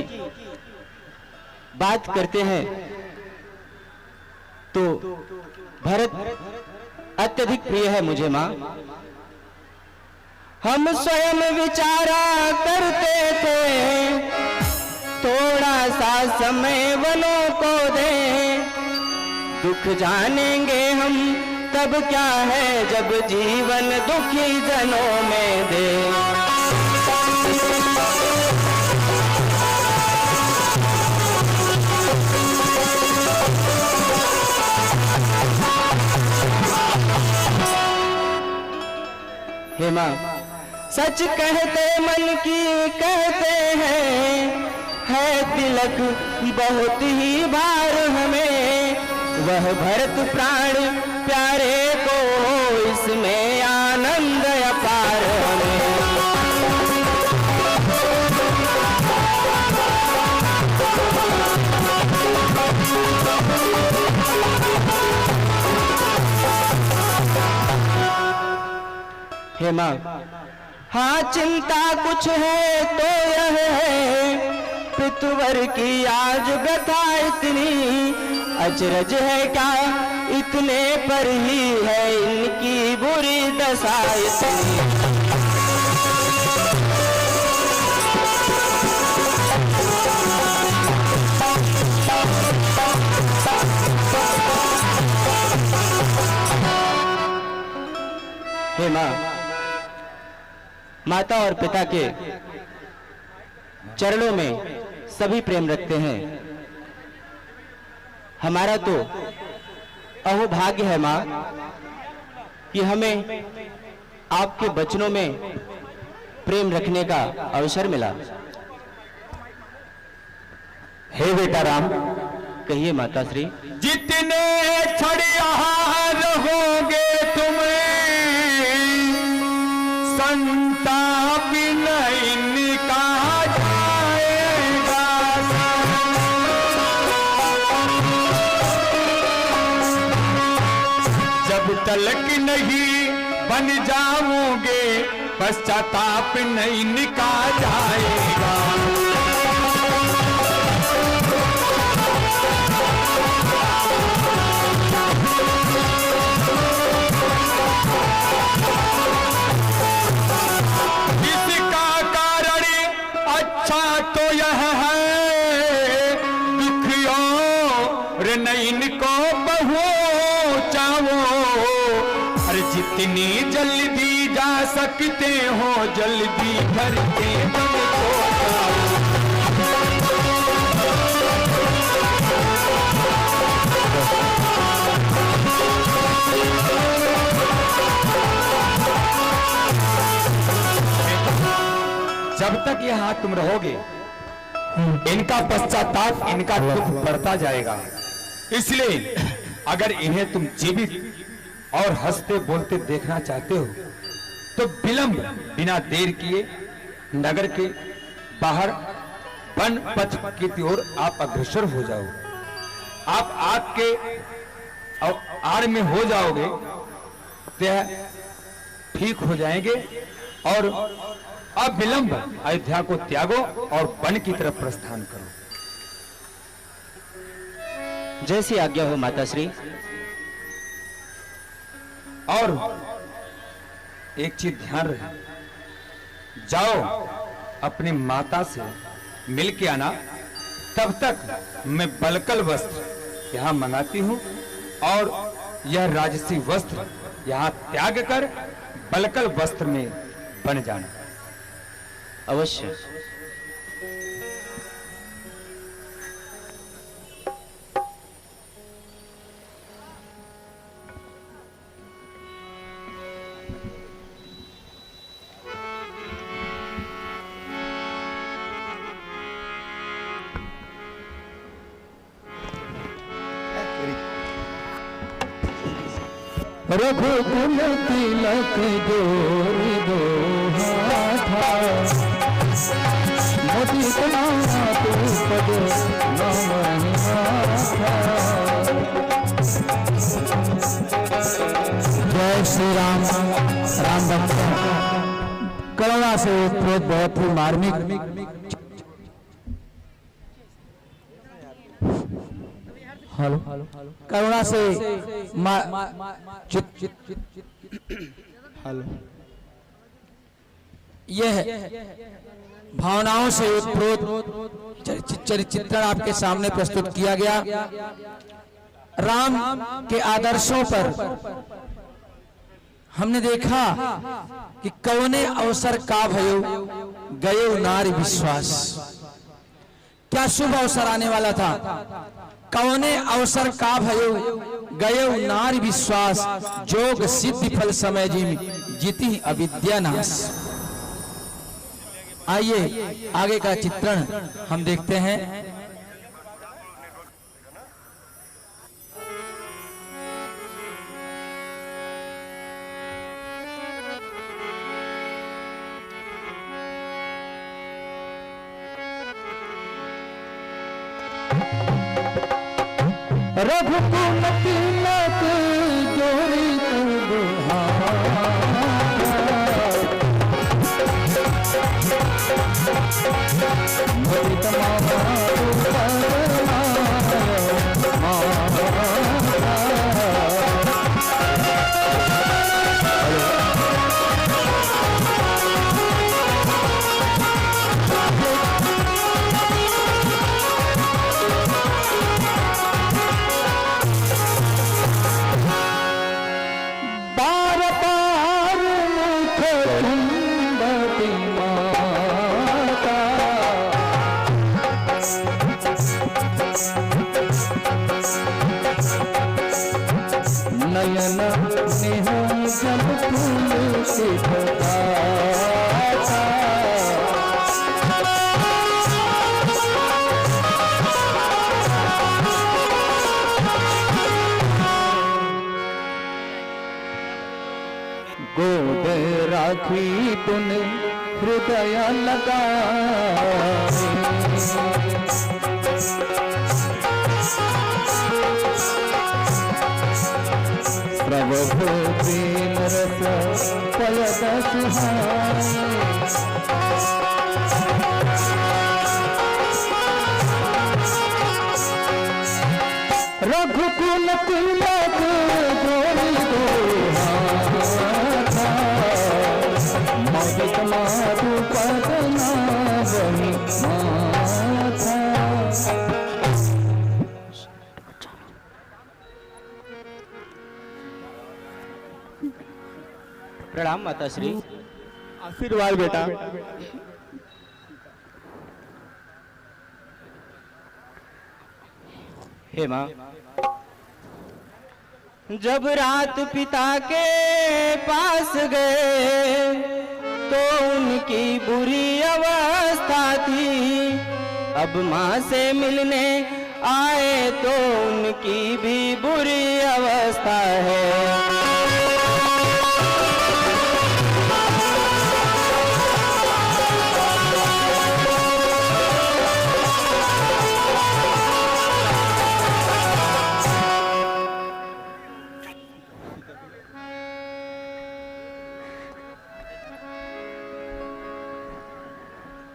बात करते हैं तो भरत अत्यधिक प्रिय है मुझे माँ। हम स्वयं विचारा करते थे थोड़ा सा समय वनों को दें। दुख जानेंगे हम तब क्या है जब जीवन दुखी जनों में दे। हे माँ, सच कहते मन की कहते हैं, है तिलक बहुत ही भार हमें, वह भरत प्राण प्यारे को इसमें आनंद अपार हमें। हे माँ, हाँ चिंता कुछ है तो यह है, पितृवर की आज व्यथा इतनी, अचरज है क्या इतने पर ही है इनकी बुरी दशा इतनी। हे माँ, माता और पिता के चरणों में सभी प्रेम रखते हैं। हमारा तो अहोभाग्य है माँ कि हमें आपके वचनों में प्रेम रखने का अवसर मिला। हे बेटा राम, कहिए माता श्री। जितने छड़ियार होगे तुम्हें, संताप नहीं निकाला जाएगा। जब तलक नहीं बन जाओगे, पश्चाताप नहीं निकाला जाएगा। तो यह है दुखियों नैन को पहुंचाओ, अरे जितनी जल्दी जा सकते हो जल्दी घर के मन को जब तक यहाँ तुम रहोगे इनका पश्चाताप, इनका दुख बढ़ता जाएगा। इसलिए अगर इन्हें तुम जीवित और हंसते बोलते देखना चाहते हो तो विलंब बिना देर किए नगर के बाहर वन पथ की ओर आप अग्रसर हो जाओ। आप आग के आड़ में हो जाओगे तो ठीक हो जाएंगे और अब विलंब अयोध्या को त्यागो और वन की तरफ प्रस्थान करो। जैसी आज्ञा हो माता श्री। और एक चीज ध्यान रहे, जाओ अपनी माता से मिल के आना, तब तक मैं बलकल वस्त्र यहाँ मंगाती हूँ और यह राजसी वस्त्र यहाँ त्याग कर बलकल वस्त्र में बन जाना। अवश्य। रघुकुल तिलक जोरी दो हाथ, मोती तनाना तू पद नमहि माथा। जय श्री राम। राम भक्त करुणा से बहुत ही मार्मिक हेलो करुणा से हेलो यह भावनाओं से चित्रण आपके सामने प्रस्तुत किया गया। राम के आदर्शों पर हमने देखा कि कौने अवसर का भयो गयो नारी विश्वास। क्या शुभ अवसर आने वाला था, कौने अवसर का भयो गयो नारी विश्वास। जोग सिद्धि फल समय जी जीती अविद्यानाश। आइए आगे का चित्रण हम देखते हैं। रघुकुमति नत जोरी नयन स्नेह जब फूल से गोद राखी तूने हृदय लगा प्रभु प्रेम रस पयस रघुकुल तिलक जोड़ी मौलिक माधु पदना वही माथा। प्रणाम माता श्री। आशीर्वाद बेटा। हे माँ, जब रात पिता के पास गए तो उनकी बुरी अवस्था थी। अब माँ से मिलने आए तो उनकी भी बुरी अवस्था है।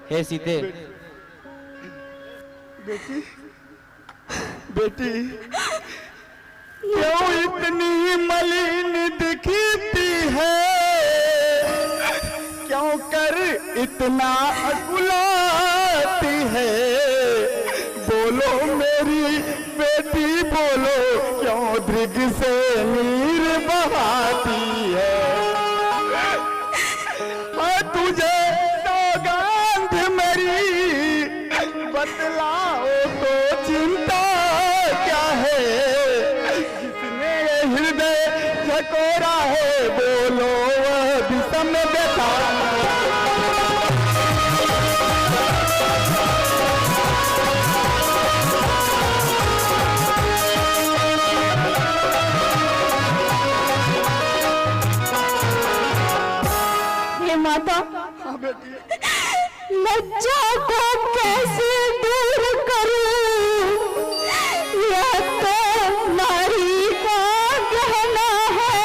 हे सीते, बेटी बेटी क्यों इतनी मलिन दिखती है, क्यों कर इतना अकुलाती है। बोलो मेरी बेटी बोलो, क्यों दृग से नीर बहाती है। तुझे बतलाओ तो चिंता क्या है, जिसने ये हृदय झकोरा है। बोलो वह विषम व्यथा। ये माता लज्जा को कैसे दूर करूं, यह तो नारी का गहना है।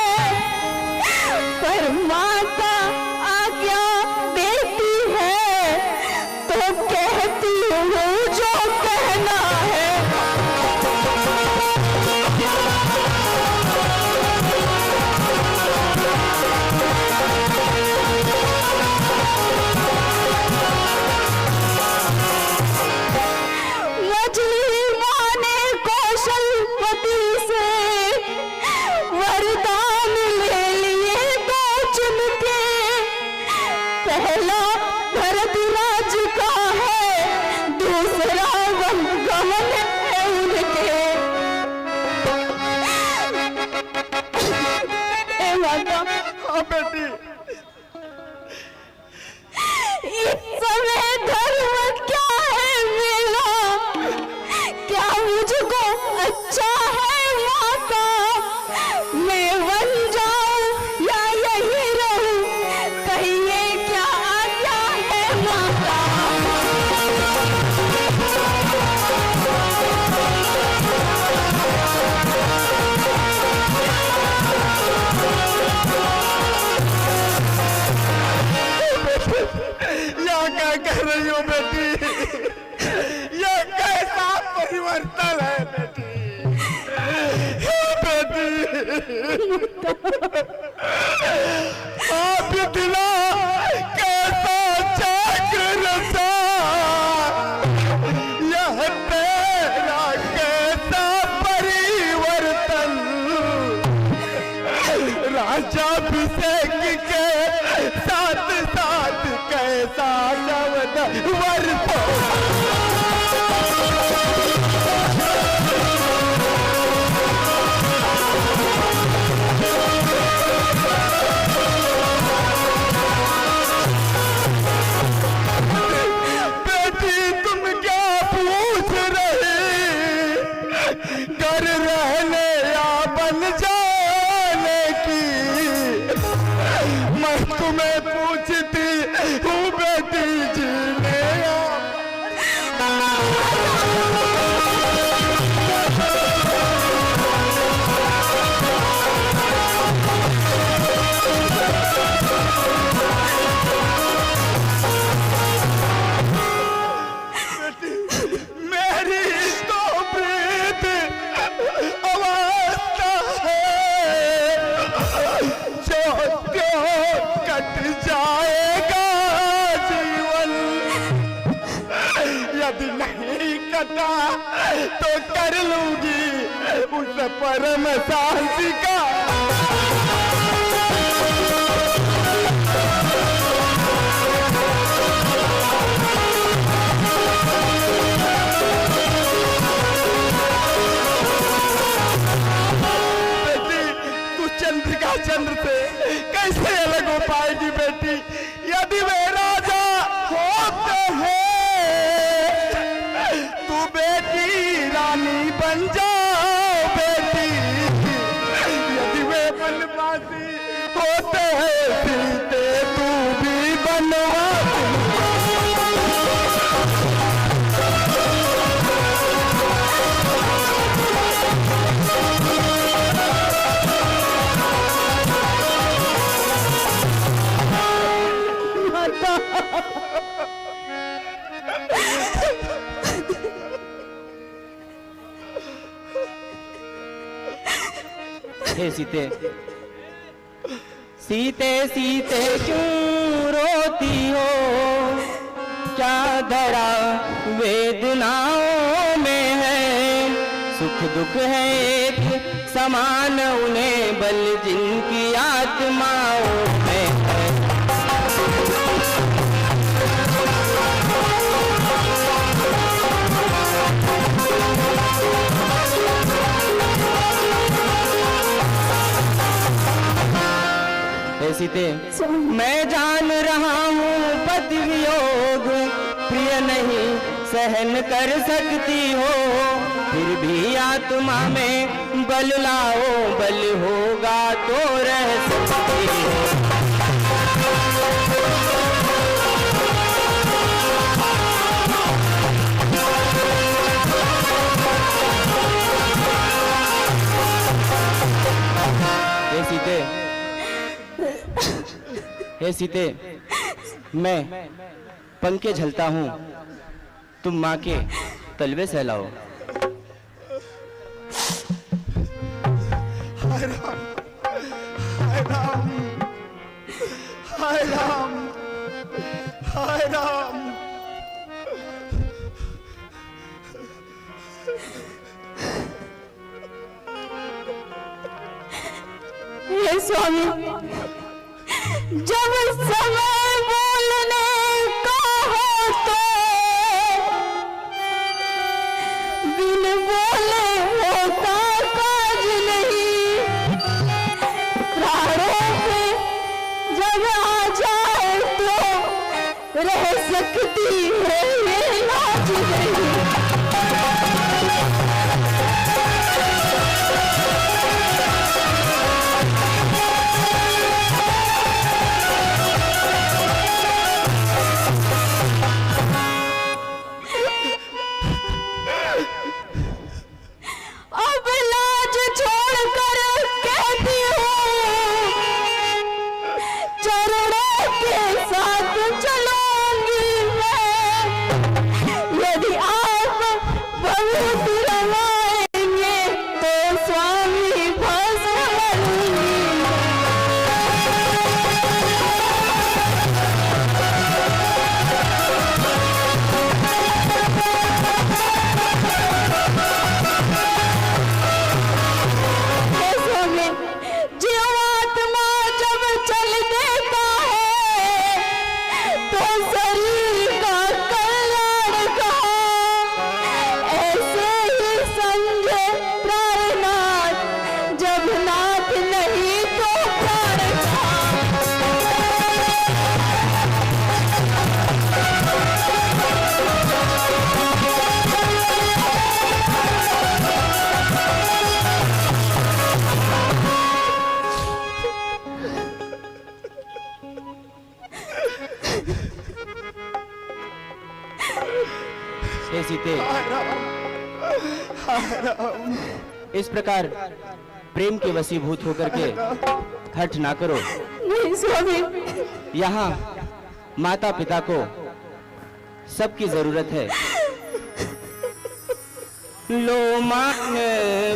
क्या मुझको अच्छा है मौका, मैं बन जाऊं या यही रहूं, कहिए क्या आज्ञा है माता। या क्या कह रही हो बेटी, ये कैसा परिवर्तन है बेटी, आप इतना कैसा जागृता, यह तेरा कैसा परिवर्तन, राजाभिषेक के साथ साथ कैसा शब्द वर्षो। बेटी तुम क्या पूछ रही, घर रहने या बन जाने की, मैं तुम्हें पूछती हूँ बेटी जीने या मेरी तो प्रीत अवस्था है, जो क्यों कट जाएगा जीवन, यदि नहीं कटा तो कर लूंगी उस परम शांति का। चंद्रिका चंद्र से कैसे अलग हो पाएगी बेटी, यदि वे राजा होते हैं तू बेटी रानी बन जाओ बेटी, यदि वे बनवासी होते हैं सीते तू भी बनवासी। हे सीते, सीते सीते क्यों रोती हो, क्या धरा वेदनाओं में है, सुख दुख है एक समान उन्हें बल जिनकी आत्माओं में है। हे सीते, मैं जान रहा हूँ पति वियोग प्रिय नहीं सहन कर सकती हो, फिर भी आत्मा में बल लाओ, बल होगा तो रह सकती हो। हे सीते, हे सीते, मैं पंखे झलता हूँ, तुम माँ के तलवे सहलाओ। हाय राम, हाय राम, हाय राम, हाय राम। हे स्वामी, जब समय बोलने का हो तो बिन बोले होता काज नहीं, प्राणों पे जब आ जाए तो रह सकती है ये लाज नहीं। अब लाज छोड़कर कहती हूँ चरणों के साथ चलूंगी मैं। यदि आप बहुत रवाएंगे तो स्वामी भस्म लूंगी। जीवात्मा जब चल देता है तो शरीर का कल्याण कहाँ। ऐसे ही समझे प्राणनाथ, जब नाथ नहीं तो प्राण कहाँ। हे सीते, इस प्रकार प्रेम के वशीभूत होकर के हठ ना करो। नहीं स्वामी, यहाँ माता पिता को सबकी जरूरत है। लो मान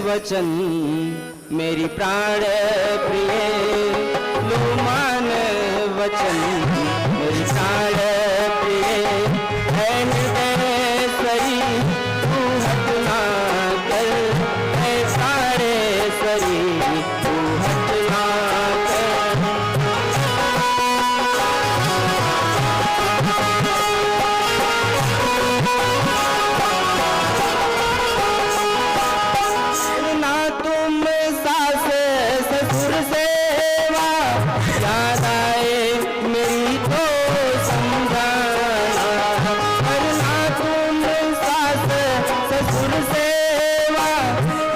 वचन मेरी प्राण प्रिय, लो मान वचन मेरी प्राण प्रिय। है हृदयेश्वरी तू हट ना कर, है सारेश्वरी तू हट ना कर। ना तुम सास ससुर सेवा, याद आए मेरी तो समझाना। ना तुम सास ससुर सेवा,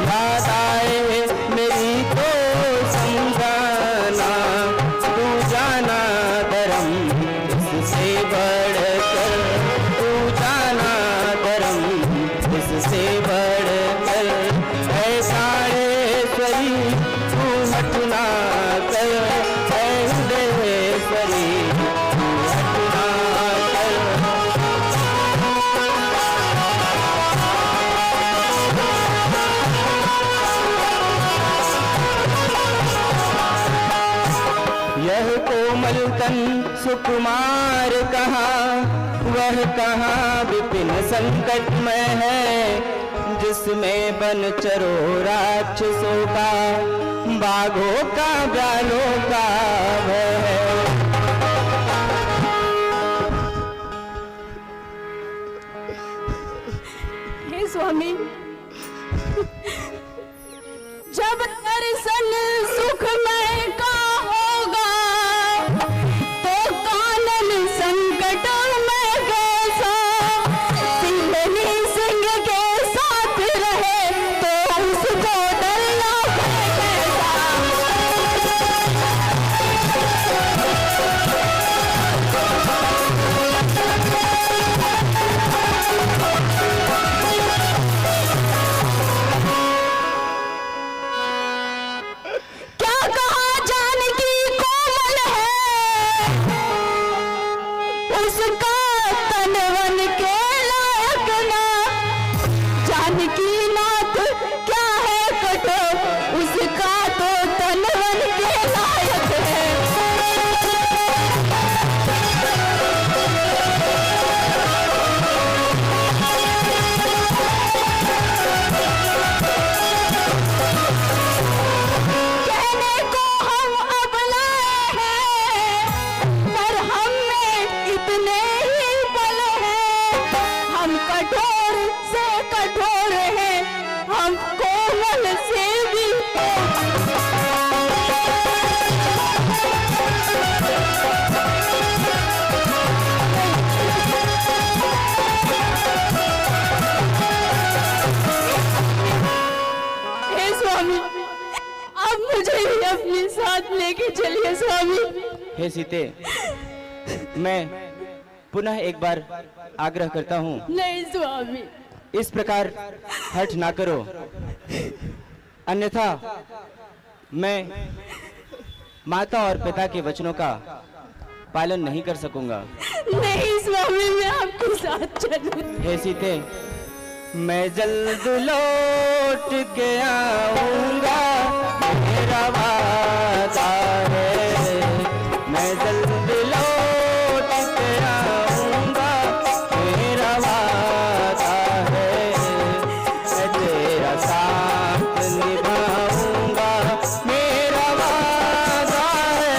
याद आए मेरी तो समझाना। तू जाना धर्म इससे बढ़कर, तू जाना धर्म इससे बढ़कर। है सारेश्वरी तू हट ना कर, है हृदयेश्वरी तू हट ना कर। यह कोमल तन सुकुमार कहाँ, वह कहाँ विपिन संकट में है। जिसमें बन चरो राक्षसों का, बाघों का ब्यालों का भय है। हे स्वामी, जब दर्शन सुखमय का होगा तो कानन संकट में कैसा। सिंहनी सिंह के साथ रहे तो उसको डरना कैसा। क्या कहा जानकी कोमल है, उसका तनवन के लायक ना। जानकी नाथ क्या है कठोर, उसका तो तनवन के लायक है। कहने को हम अब लाए हैं, पर हम में इतने ही बल हैं। हम कठोर से कठोर हैं, हम कोमल से भी हे स्वामी, अब मुझे भी अपने साथ लेके चलिए स्वामी। हे सीते, मैं पुनः एक बार आग्रह करता हूँ। नहीं स्वामी, इस प्रकार हठ ना करो, अन्यथा मैं माता और पिता के वचनों का पालन नहीं कर सकूंगा। नहीं स्वामी, मैं आपके साथ चलूं। हे सीते, मैं जल्द लौट के आऊंगा, मेरा वादा है। मैं जल्द लौट के आऊंगा, मेरा वादा है। मैं तेरा साथ निभाऊंगा, मेरा वादा है।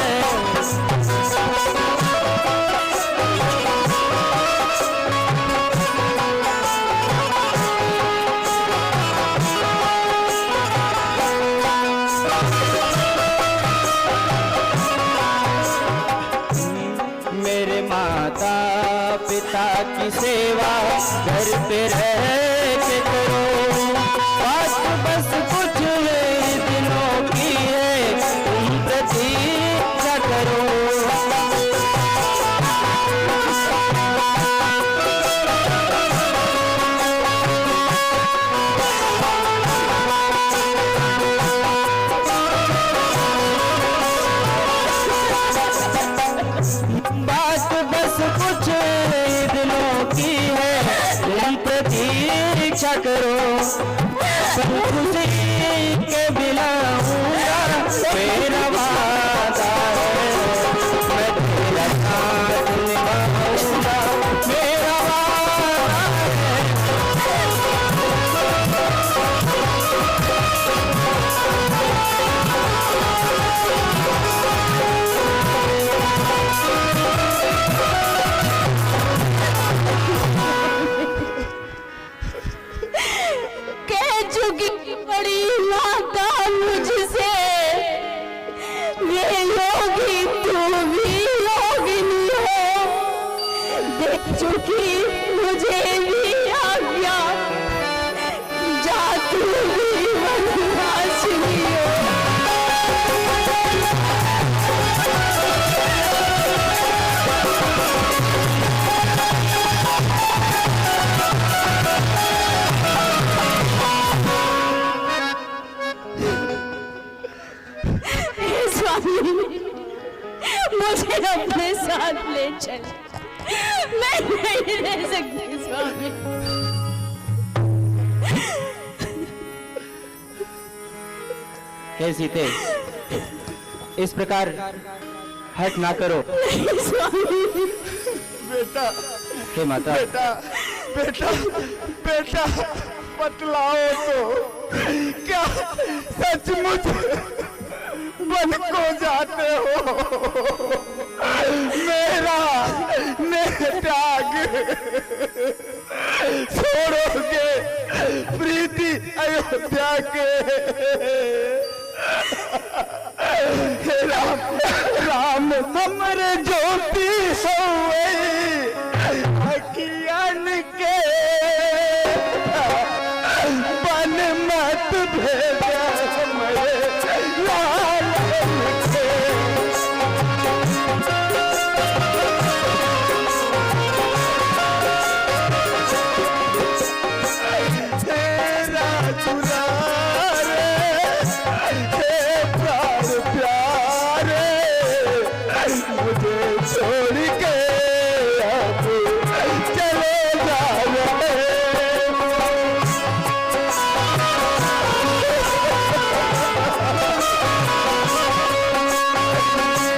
मेरे माता पिता की सेवा घर पे रह के करो, बात बस कुछ दिनों की है, तुम प्रतीक्षा करो। बात बस कुछ दिनों की है, तुम प्रतीक्षा करो। खुशी के बिना हूँगा, मेरा वादा है। मैं तेरा साथ निभाऊंगा, मेरा वादा है। कह चुकी बड़ी माता मुझसे, ये योगी तू भी योगिनी हो। देख चुकी मुझे भी आज्ञा, जा तू भी वनवासिनी हो। हे स्वामी, मुझे अपने साथ ले चल, मैं नहीं रह सकती स्वामी। हे सीते, इस प्रकार हट ना करो। नहीं स्वामी, बेटा हे माता, बेटा बेटा बेटा बतलाओ तो, क्या सचमुच बन को जाते हो? मेरा त्याग छोड़ोगे प्रीति अयोध्या के? हे राम हमरे ज्योति होए अखियन के, बन मत भेजा हमरे लाल के। तेरा दुलारे, हे प्राण प्यारे, मुझे छोड़ के अब चले जाओ।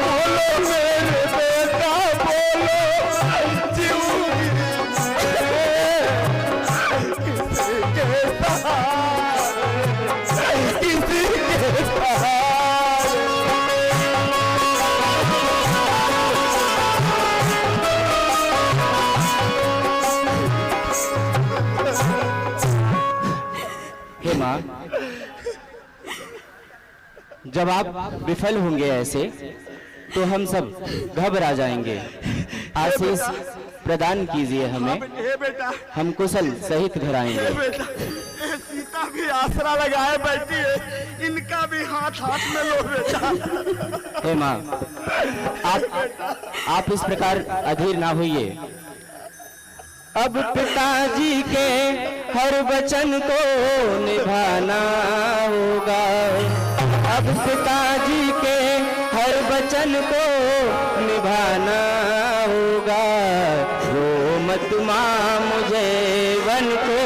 बोलो मेरे बेटा बोलो, जीऊंगी किसी के सहारे, किसी के सहारे। हे माँ, जब आप विफल होंगे ऐसे तो हम सब घबरा जाएंगे। आशीष प्रदान कीजिए हमें, हे बेटा, हम कुशल सहित घर आएंगे। बेटा, ये सीता भी आसरा लगाए बैठी है, इनका भी हाथ हाथ में लो बेटा। हे माँ, आप इस प्रकार अधीर ना होइए। अब पिताजी के हर वचन को निभाना होगा। अब पिताजी के हर वचन को निभाना होगा। रो मत माँ मुझे वन को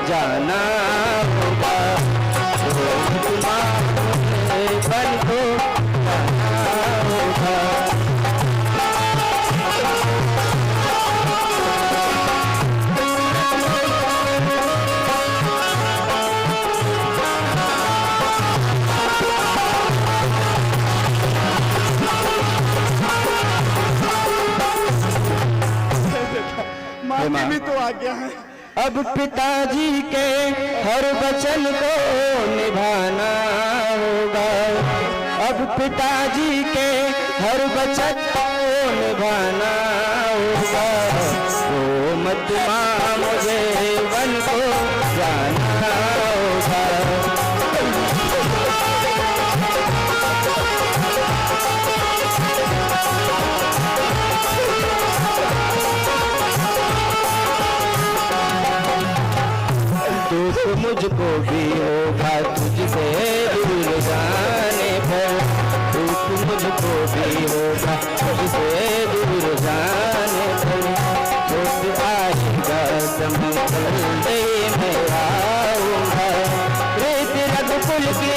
जाना होगा। रो मत माँ मुझे वन को जाना होगा। भी तो आ गया है। अब पिताजी के हर वचन को निभाना होगा। अब पिताजी के हर वचन को निभाना होगा। तो मत माँ मुझे वन को जाना होगा। दुख मुझको भी होगा तुझसे दूर जाने पर। दुख मुझको भी होगा तुझसे दूर जाने पर। दुख आएगा समझे मैं आऊँगा। रेत रघुकुल के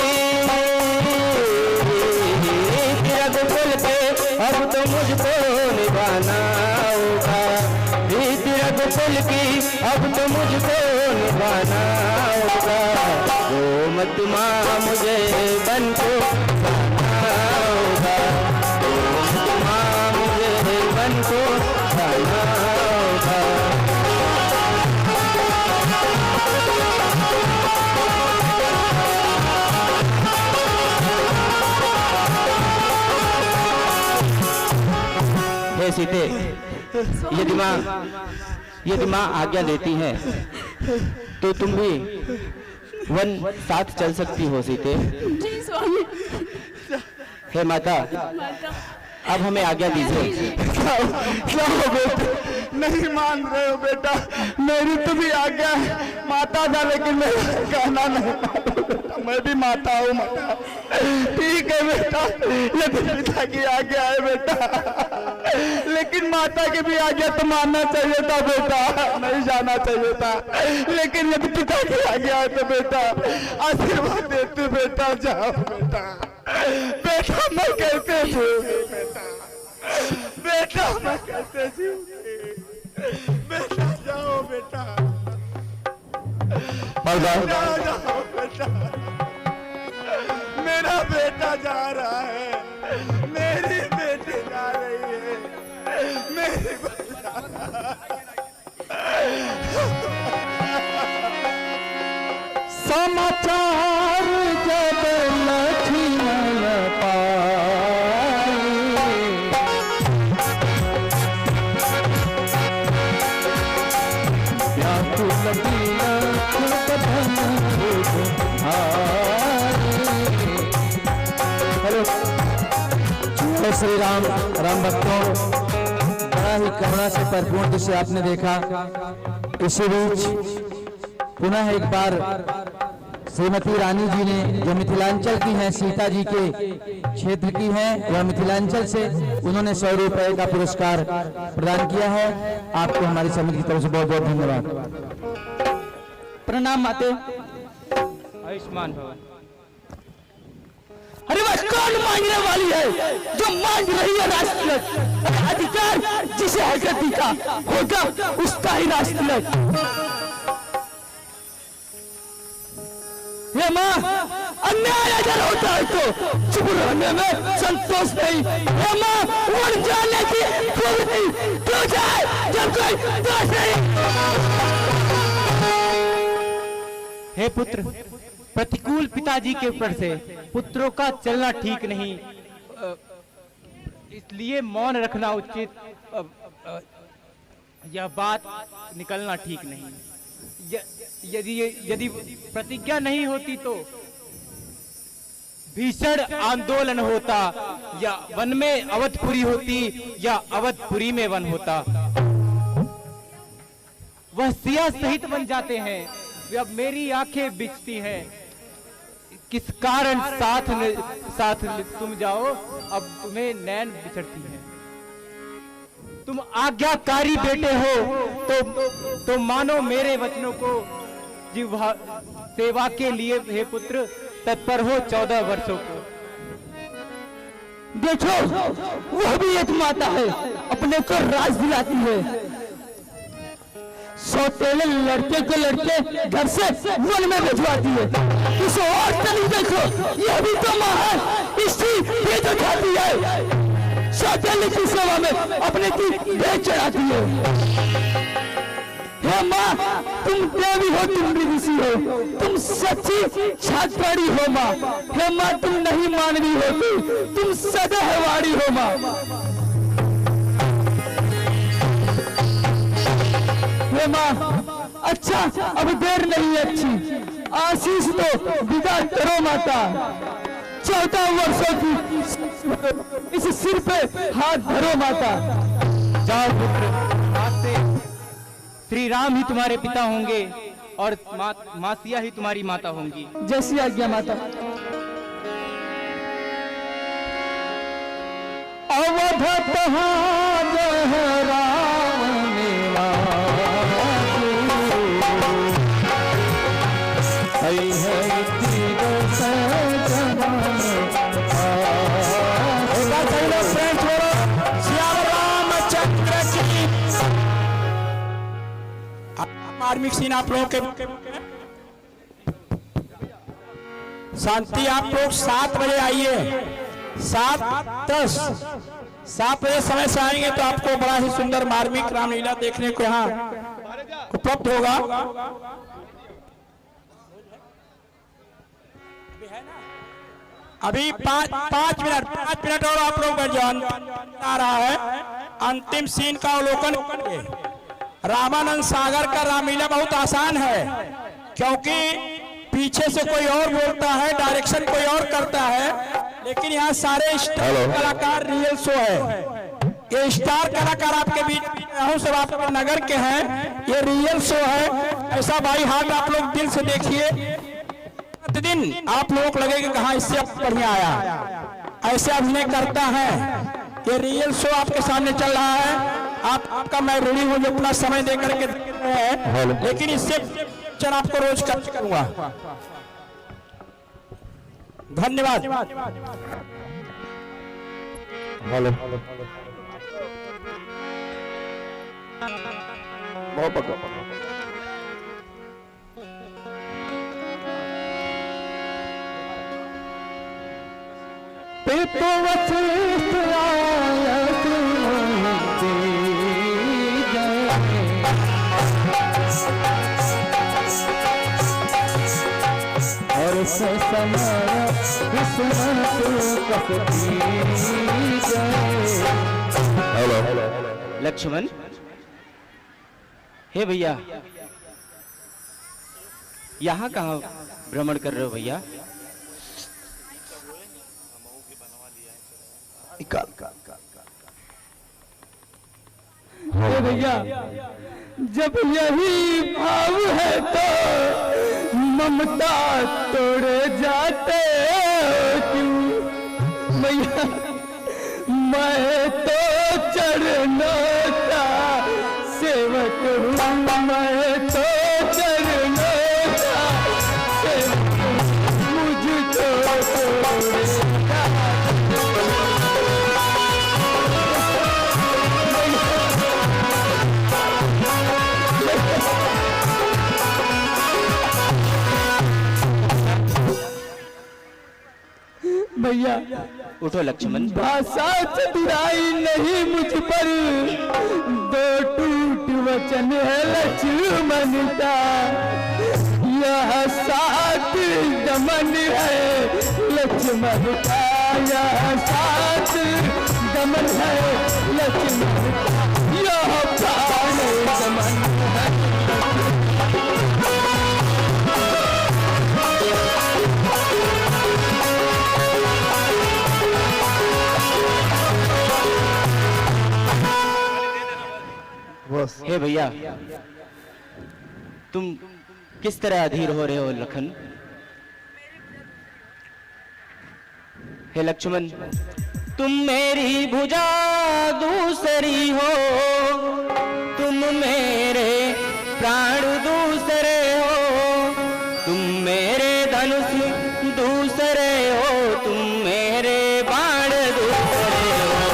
अब तो मुझको निभाना होगा। रेत रघुकुल की अब तो मुझको निभाना होगा। वो मत माँ मुझे बन को जाना होगा। वो मत माँ मुझे बन को जाना होगा। हे सीते, यदि माँ आज्ञा देती है तो तुम भी वन साथ चल सकती हो सीते। जी स्वामी। हे माता, अब हमें आज्ञा दीजिए। क्या हो बेटा, नहीं मान रहे हो बेटा। मेरी तो भी आज्ञा है माता था, लेकिन मेरा कहना नहीं मानो। मैं भी माता हूँ माता। ठीक है बेटा, यदि पिता की आज्ञा है बेटा, लेकिन माता की भी आज्ञा तो मानना चाहिए था बेटा, नहीं जाना चाहिए था। लेकिन यदि पिता की आज्ञा है तो बेटा आशीर्वाद देते बेटा, जाओ बेटा। बेटा मैं कैसे जीऊंगी बेटा, बेटा मैं कैसे जीऊंगी बेटा। जाओ बेटा, जाओ बेटा। मेरा बेटा जा रहा है, मेरी बेटी जा रही है, मेरी समाचार जब लक्ष्मण पाए, व्याकुल बिलखन बदन हेलो जय श्री राम। राम भक्तों, बड़ा ही करुणा से परिपूर्ण जिसे आपने देखा। इसी बीच पुनः एक बार श्रीमती रानी जी ने, जो मिथिलांचल की हैं, सीता जी के क्षेत्र की हैं, वह मिथिलांचल से, उन्होंने 100 रुपए का पुरस्कार प्रदान किया है। आपको हमारी समिति की तरफ से बहुत बहुत धन्यवाद। प्रणाम माते। आयुष्मान भवन। अरे वह कौन मांगने वाली है जो मांग रही है राष्ट्रीय अधिकार? जिसे हजरत का होगा उसका ही राष्ट्रीय। ये माँ, अन्याय अगर होता है तो चुप रहने में संतोष नहीं। ये माँ, उड़ जाने की क्यों जाए जब कोई दोष नहीं। हे पुत्र, प्रतिकूल पिताजी के ऊपर से पुत्रों का चलना ठीक नहीं, इसलिए मौन रखना उचित। यह बात निकलना ठीक नहीं। यदि प्रतिज्ञा नहीं होती तो भीषण आंदोलन होता, या वन में अवधपुरी होती या अवधपुरी में वन होता। वह सिया सहित बन जाते हैं। वे अब मेरी आंखें बिछती हैं। किस कारण साथ तुम जाओ, अब तुम्हें नैन बिछड़ती हैं। तुम आज्ञाकारी बेटे हो तो मानो मेरे वचनों को। जिह्वा सेवा के लिए हे पुत्र तत्पर हो 14 वर्षों को। देखो, वह भी एक माता है, अपने को राज दिलाती है। सौतेले लड़के को लड़के घर से वन में भिजवाती है। किस और तनी देखो, यह भी तो माँ है, इसकी भेद उठाती है। सौतेले की सेवा में अपने की भेद चढ़ाती है। हे माँ, तुम देवी हो, तुम ऋषि हो, तुम सच्ची छात्राणी हो माँ। हे माँ, तुम नहीं मानवी होती, तुम सदैवाड़ी हो माँ। हे माँ, अच्छा अब देर नहीं है अच्छी, आशीष तो विदा करो माता। 14 वर्षों की इस सिर पे हाथ धरो माता। जाओ पुत्र, आज से श्री राम ही तुम्हारे पिता होंगे और माँ सिया ही तुम्हारी माता होंगी। जैसी आज्ञा माता। अवध मार्मिक सीन आप लोगों के शांति। आप लोग 7 बजे आइए, 7:10 7 बजे समय से आएंगे तो आपको बड़ा ही सुंदर मार्मिक रामलीला देखने को यहाँ उपलब्ध होगा। अभी 5 मिनट और आप लोग बैठ जाओ। आ रहा है अंतिम सीन का अवलोकन। रामानंद सागर का रामलीला बहुत आसान है, क्योंकि पीछे से कोई और बोलता है, डायरेक्शन कोई और करता है, लेकिन यहाँ सारे स्टार कलाकार रियल शो है। ये स्टार कलाकार आपके बीच में सब आपके नगर के हैं, ये रियल शो है। ऐसा भाई हाथ आप लोग दिल से देखिए, प्रतिदिन आप लोगों को लगेगा कहाँ इससे बढ़िया आया, ऐसे अभिनय करता है। ये रियल शो आपके सामने चल रहा है। आपका मैं ऋणी हूँ जो अपना समय दे करके देख रहे हैं, लेकिन इससे चल आपको रोज करूंगा। धन्यवाद। लक्ष्मण, हे भैया, यहाँ कहाँ भ्रमण कर रहे हो भैया? हे भैया, जब यही भाव है तो ममता तोड़े जाते क्यों भैया? मैं तो चरणों का सेवक हूँ, मैं तो चरणों का सेवक हूँ, मुझको तोड़े भैया। उठो लक्ष्मण। भाषा चतुराई नहीं मुझ पर, 2 टूट वचन है लक्ष्मण का। यह 7 दमन है लक्ष्मण का, यह 7 दमन है लक्ष्मण का, यह प्राण दमन है। हे भैया, तुम किस तरह अधीर हो रहे हो लखन? हे लक्ष्मण, तुम मेरी भुजा दूसरी हो, तुम मेरे प्राण दूसरे हो, तुम मेरे धनुष दूसरे हो, तुम मेरे बाण दूसरे हो।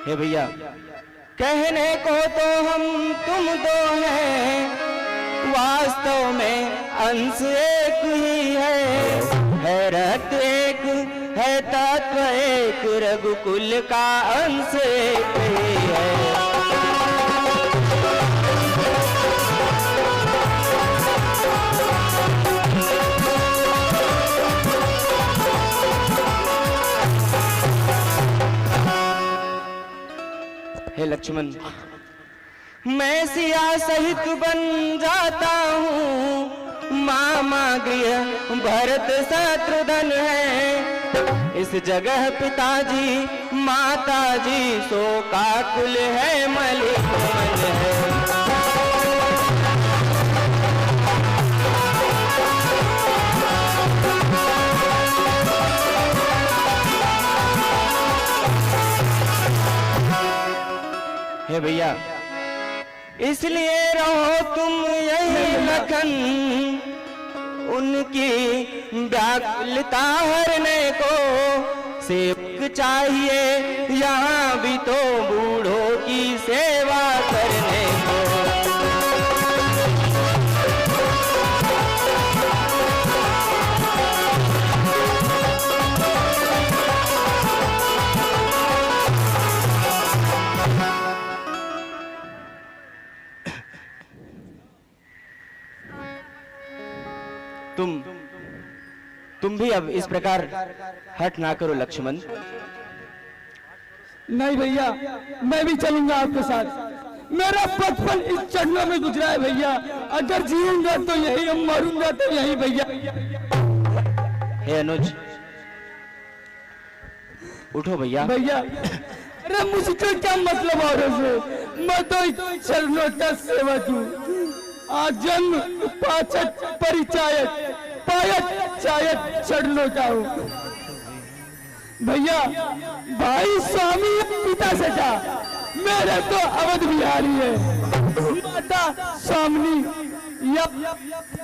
हे भैया, कहने को तो हम तुम दो हैं, वास्तव में अंश एक ही है रक्त एक है, तत्व एक, रघुकुल का अंश एक ही है। हे लक्ष्मण, मैं सिया सहित बन जाता हूँ, मामा गृह भरत शत्रुघ्न है, इस जगह पिताजी माताजी शोकाकुल है, मलिक मन है। हे भैया, इसलिए रहो तुम यही लखन, उनकी व्याकुलता हरने को सेवक चाहिए यहाँ भी तो बूढ़ों की सेवा करने को। तुम भी अब इस प्रकार हट ना करो लक्ष्मण। नहीं भैया, मैं भी चलूंगा आपके साथ। मेरा बचपन इस चढ़ने में गुजरा है भैया, अगर जीऊंगा तो यही, हम मरूंगा तो यही भैया। हे अनुज, उठो भैया। भैया, अरे मुझको क्या मतलब औरों से, मैं तो चरणों का सेवक हूँ। आजन्म पाचक परिचायक पायक चायक चरणों का हूँ भैया। भाई स्वामी पिता सटा, मेरे तो अवध बिहारी है, माता स्वामिनी या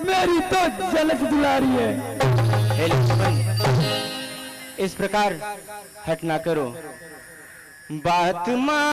मेरी तो जलक दुलारी है। हे लक्ष्मण, इस प्रकार हट ना करो, बात मान।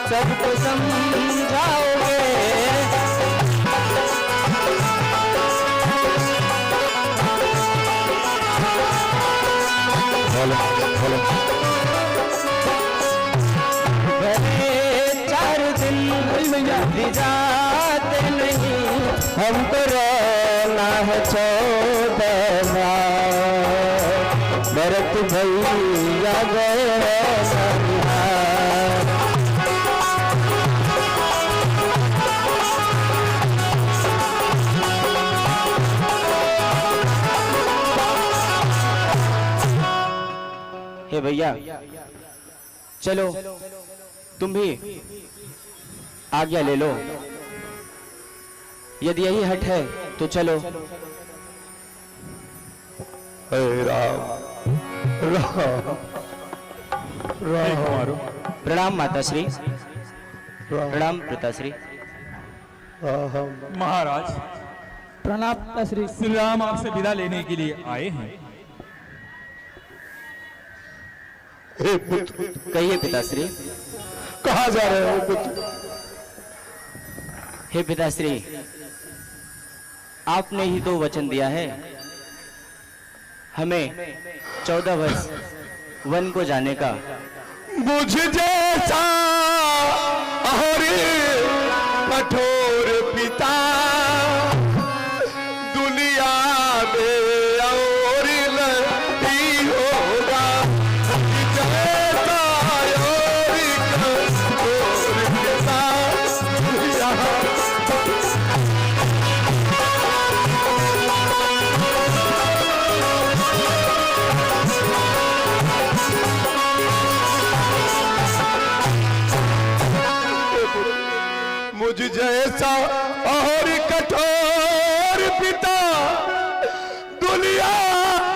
सबको समझाओगे। चार दिन भी जाते नहीं, हम तो रहना है 14 भरत भैया गए हे भैया, चलो तुम भी आज्ञा ले लो। यदि यही हट है तो चलो। राम राम राम। प्रणाम माताश्री, प्रणाम पिताश्री। महाराज, प्रणाम पिताश्री। श्री राम आपसे विदा लेने के लिए आए हैं। हे पुत्र, कहिए पिताश्री। कहाँ जा रहे हो पुत्र? हे पिताश्री, आपने ही तो वचन दिया है हमें 14 वर्ष वन को जाने का। मुझ जैसा और कठोर पिता दुनिया में और नहीं होगा। मुझ जैसा और कठोर पिता दुनिया मुझ जैसा और कठोर पिता दुनिया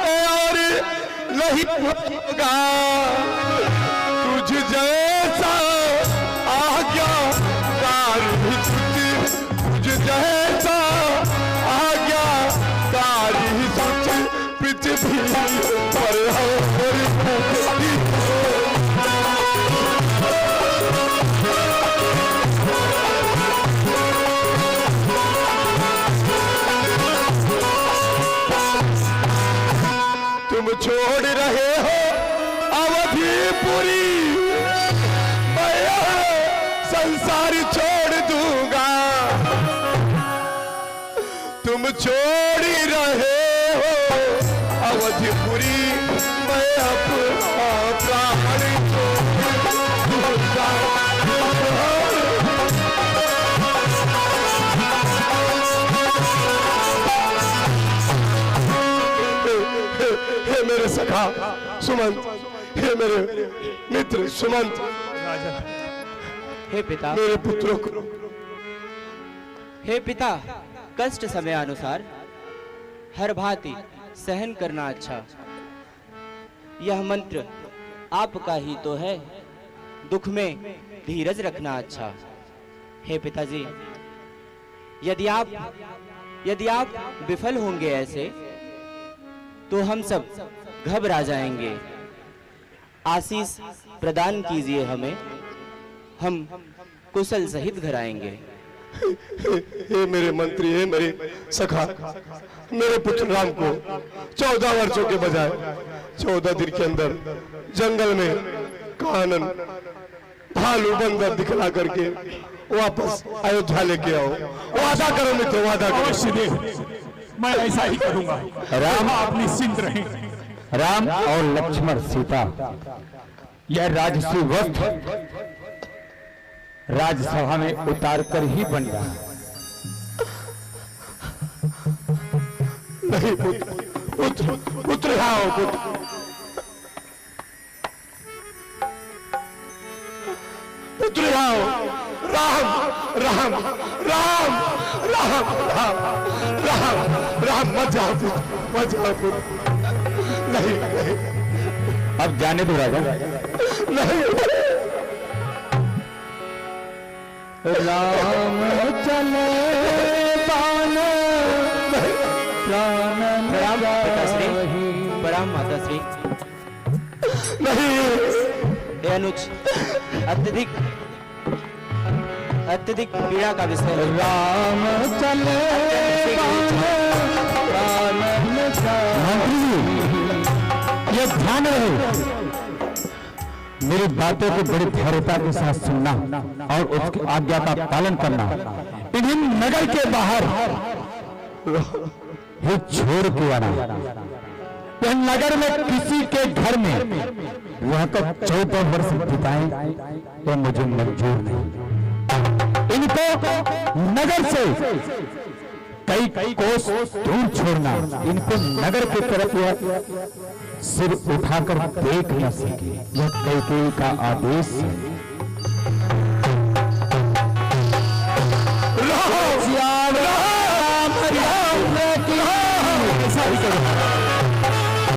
और नहीं होगा। तुझ जैसा आज्ञाकारी तुझ जैसा आज्ञाकारी पृथ्वी पर और तुम छोड़ रहे हो अवधिपुरी, मैं संसार छोड़ दूंगा। तुम छोड़ रहे हो अवधिपुरी, मैं अपना प्राण छोड़ दूंगा। हे मेरे सखा सुमंत, हे मेरे मित्र सुमंत, हे पिता, मेरे पुत्रों को हे पिता, कष्ट समय अनुसार हर भांति सहन करना अच्छा। यह मंत्र आपका ही तो है, दुख में धीरज रखना अच्छा। हे पिताजी, यदि आप विफल होंगे ऐसे तो हम सब घबरा जाएंगे। आशीष प्रदान कीजिए हमें, हम कुशल सहित घर आएंगे। हे मेरे मंत्री, हे मेरे सखा, मेरे पुत्र राम को 14 वर्षों के बजाय 14 दिन के अंदर जंगल में कानन भालू बंदर दिखला करके वापस अयोध्या लेके आओ। वादा करो मित्र, वादा करो। मैं ऐसा ही करूंगा। राम आप निश्चिंत रहें। राम और लक्ष्मण सीता यह राजसी वस्त्र राजसभा में उतार कर ही बन रहा है। नहीं पुत्र, पुत्र आओ पुत्र, पुत्र आओ। राम राम राम राम राम राम राम, मत जाओ पुत्र, मत जाओ पुत्र। नहीं नहीं, अब जाने दो राजा। नहीं, राम चले पान प्राण प्रणाम पिताश्री, प्रणाम माताश्री। नहीं, हे अनुज, अत्यधिक पीड़ा का विषय है। राम चले प्राण ये ध्यान रहे, मेरी बातों को बड़ी धैर्यता के साथ सुनना और उसकी आज्ञा का पालन करना। इन्हीं नगर के बाहर ही छोड़ के आना। यह नगर में किसी के घर में वह तो 14 वर्ष बिताएं तो मुझे मंजूर नहीं। इनको नगर से कई कोस दूर छोड़ना, इनको नगर की तरफ सिर उठाकर देख न सके, यह कैकेयी का आदेश है।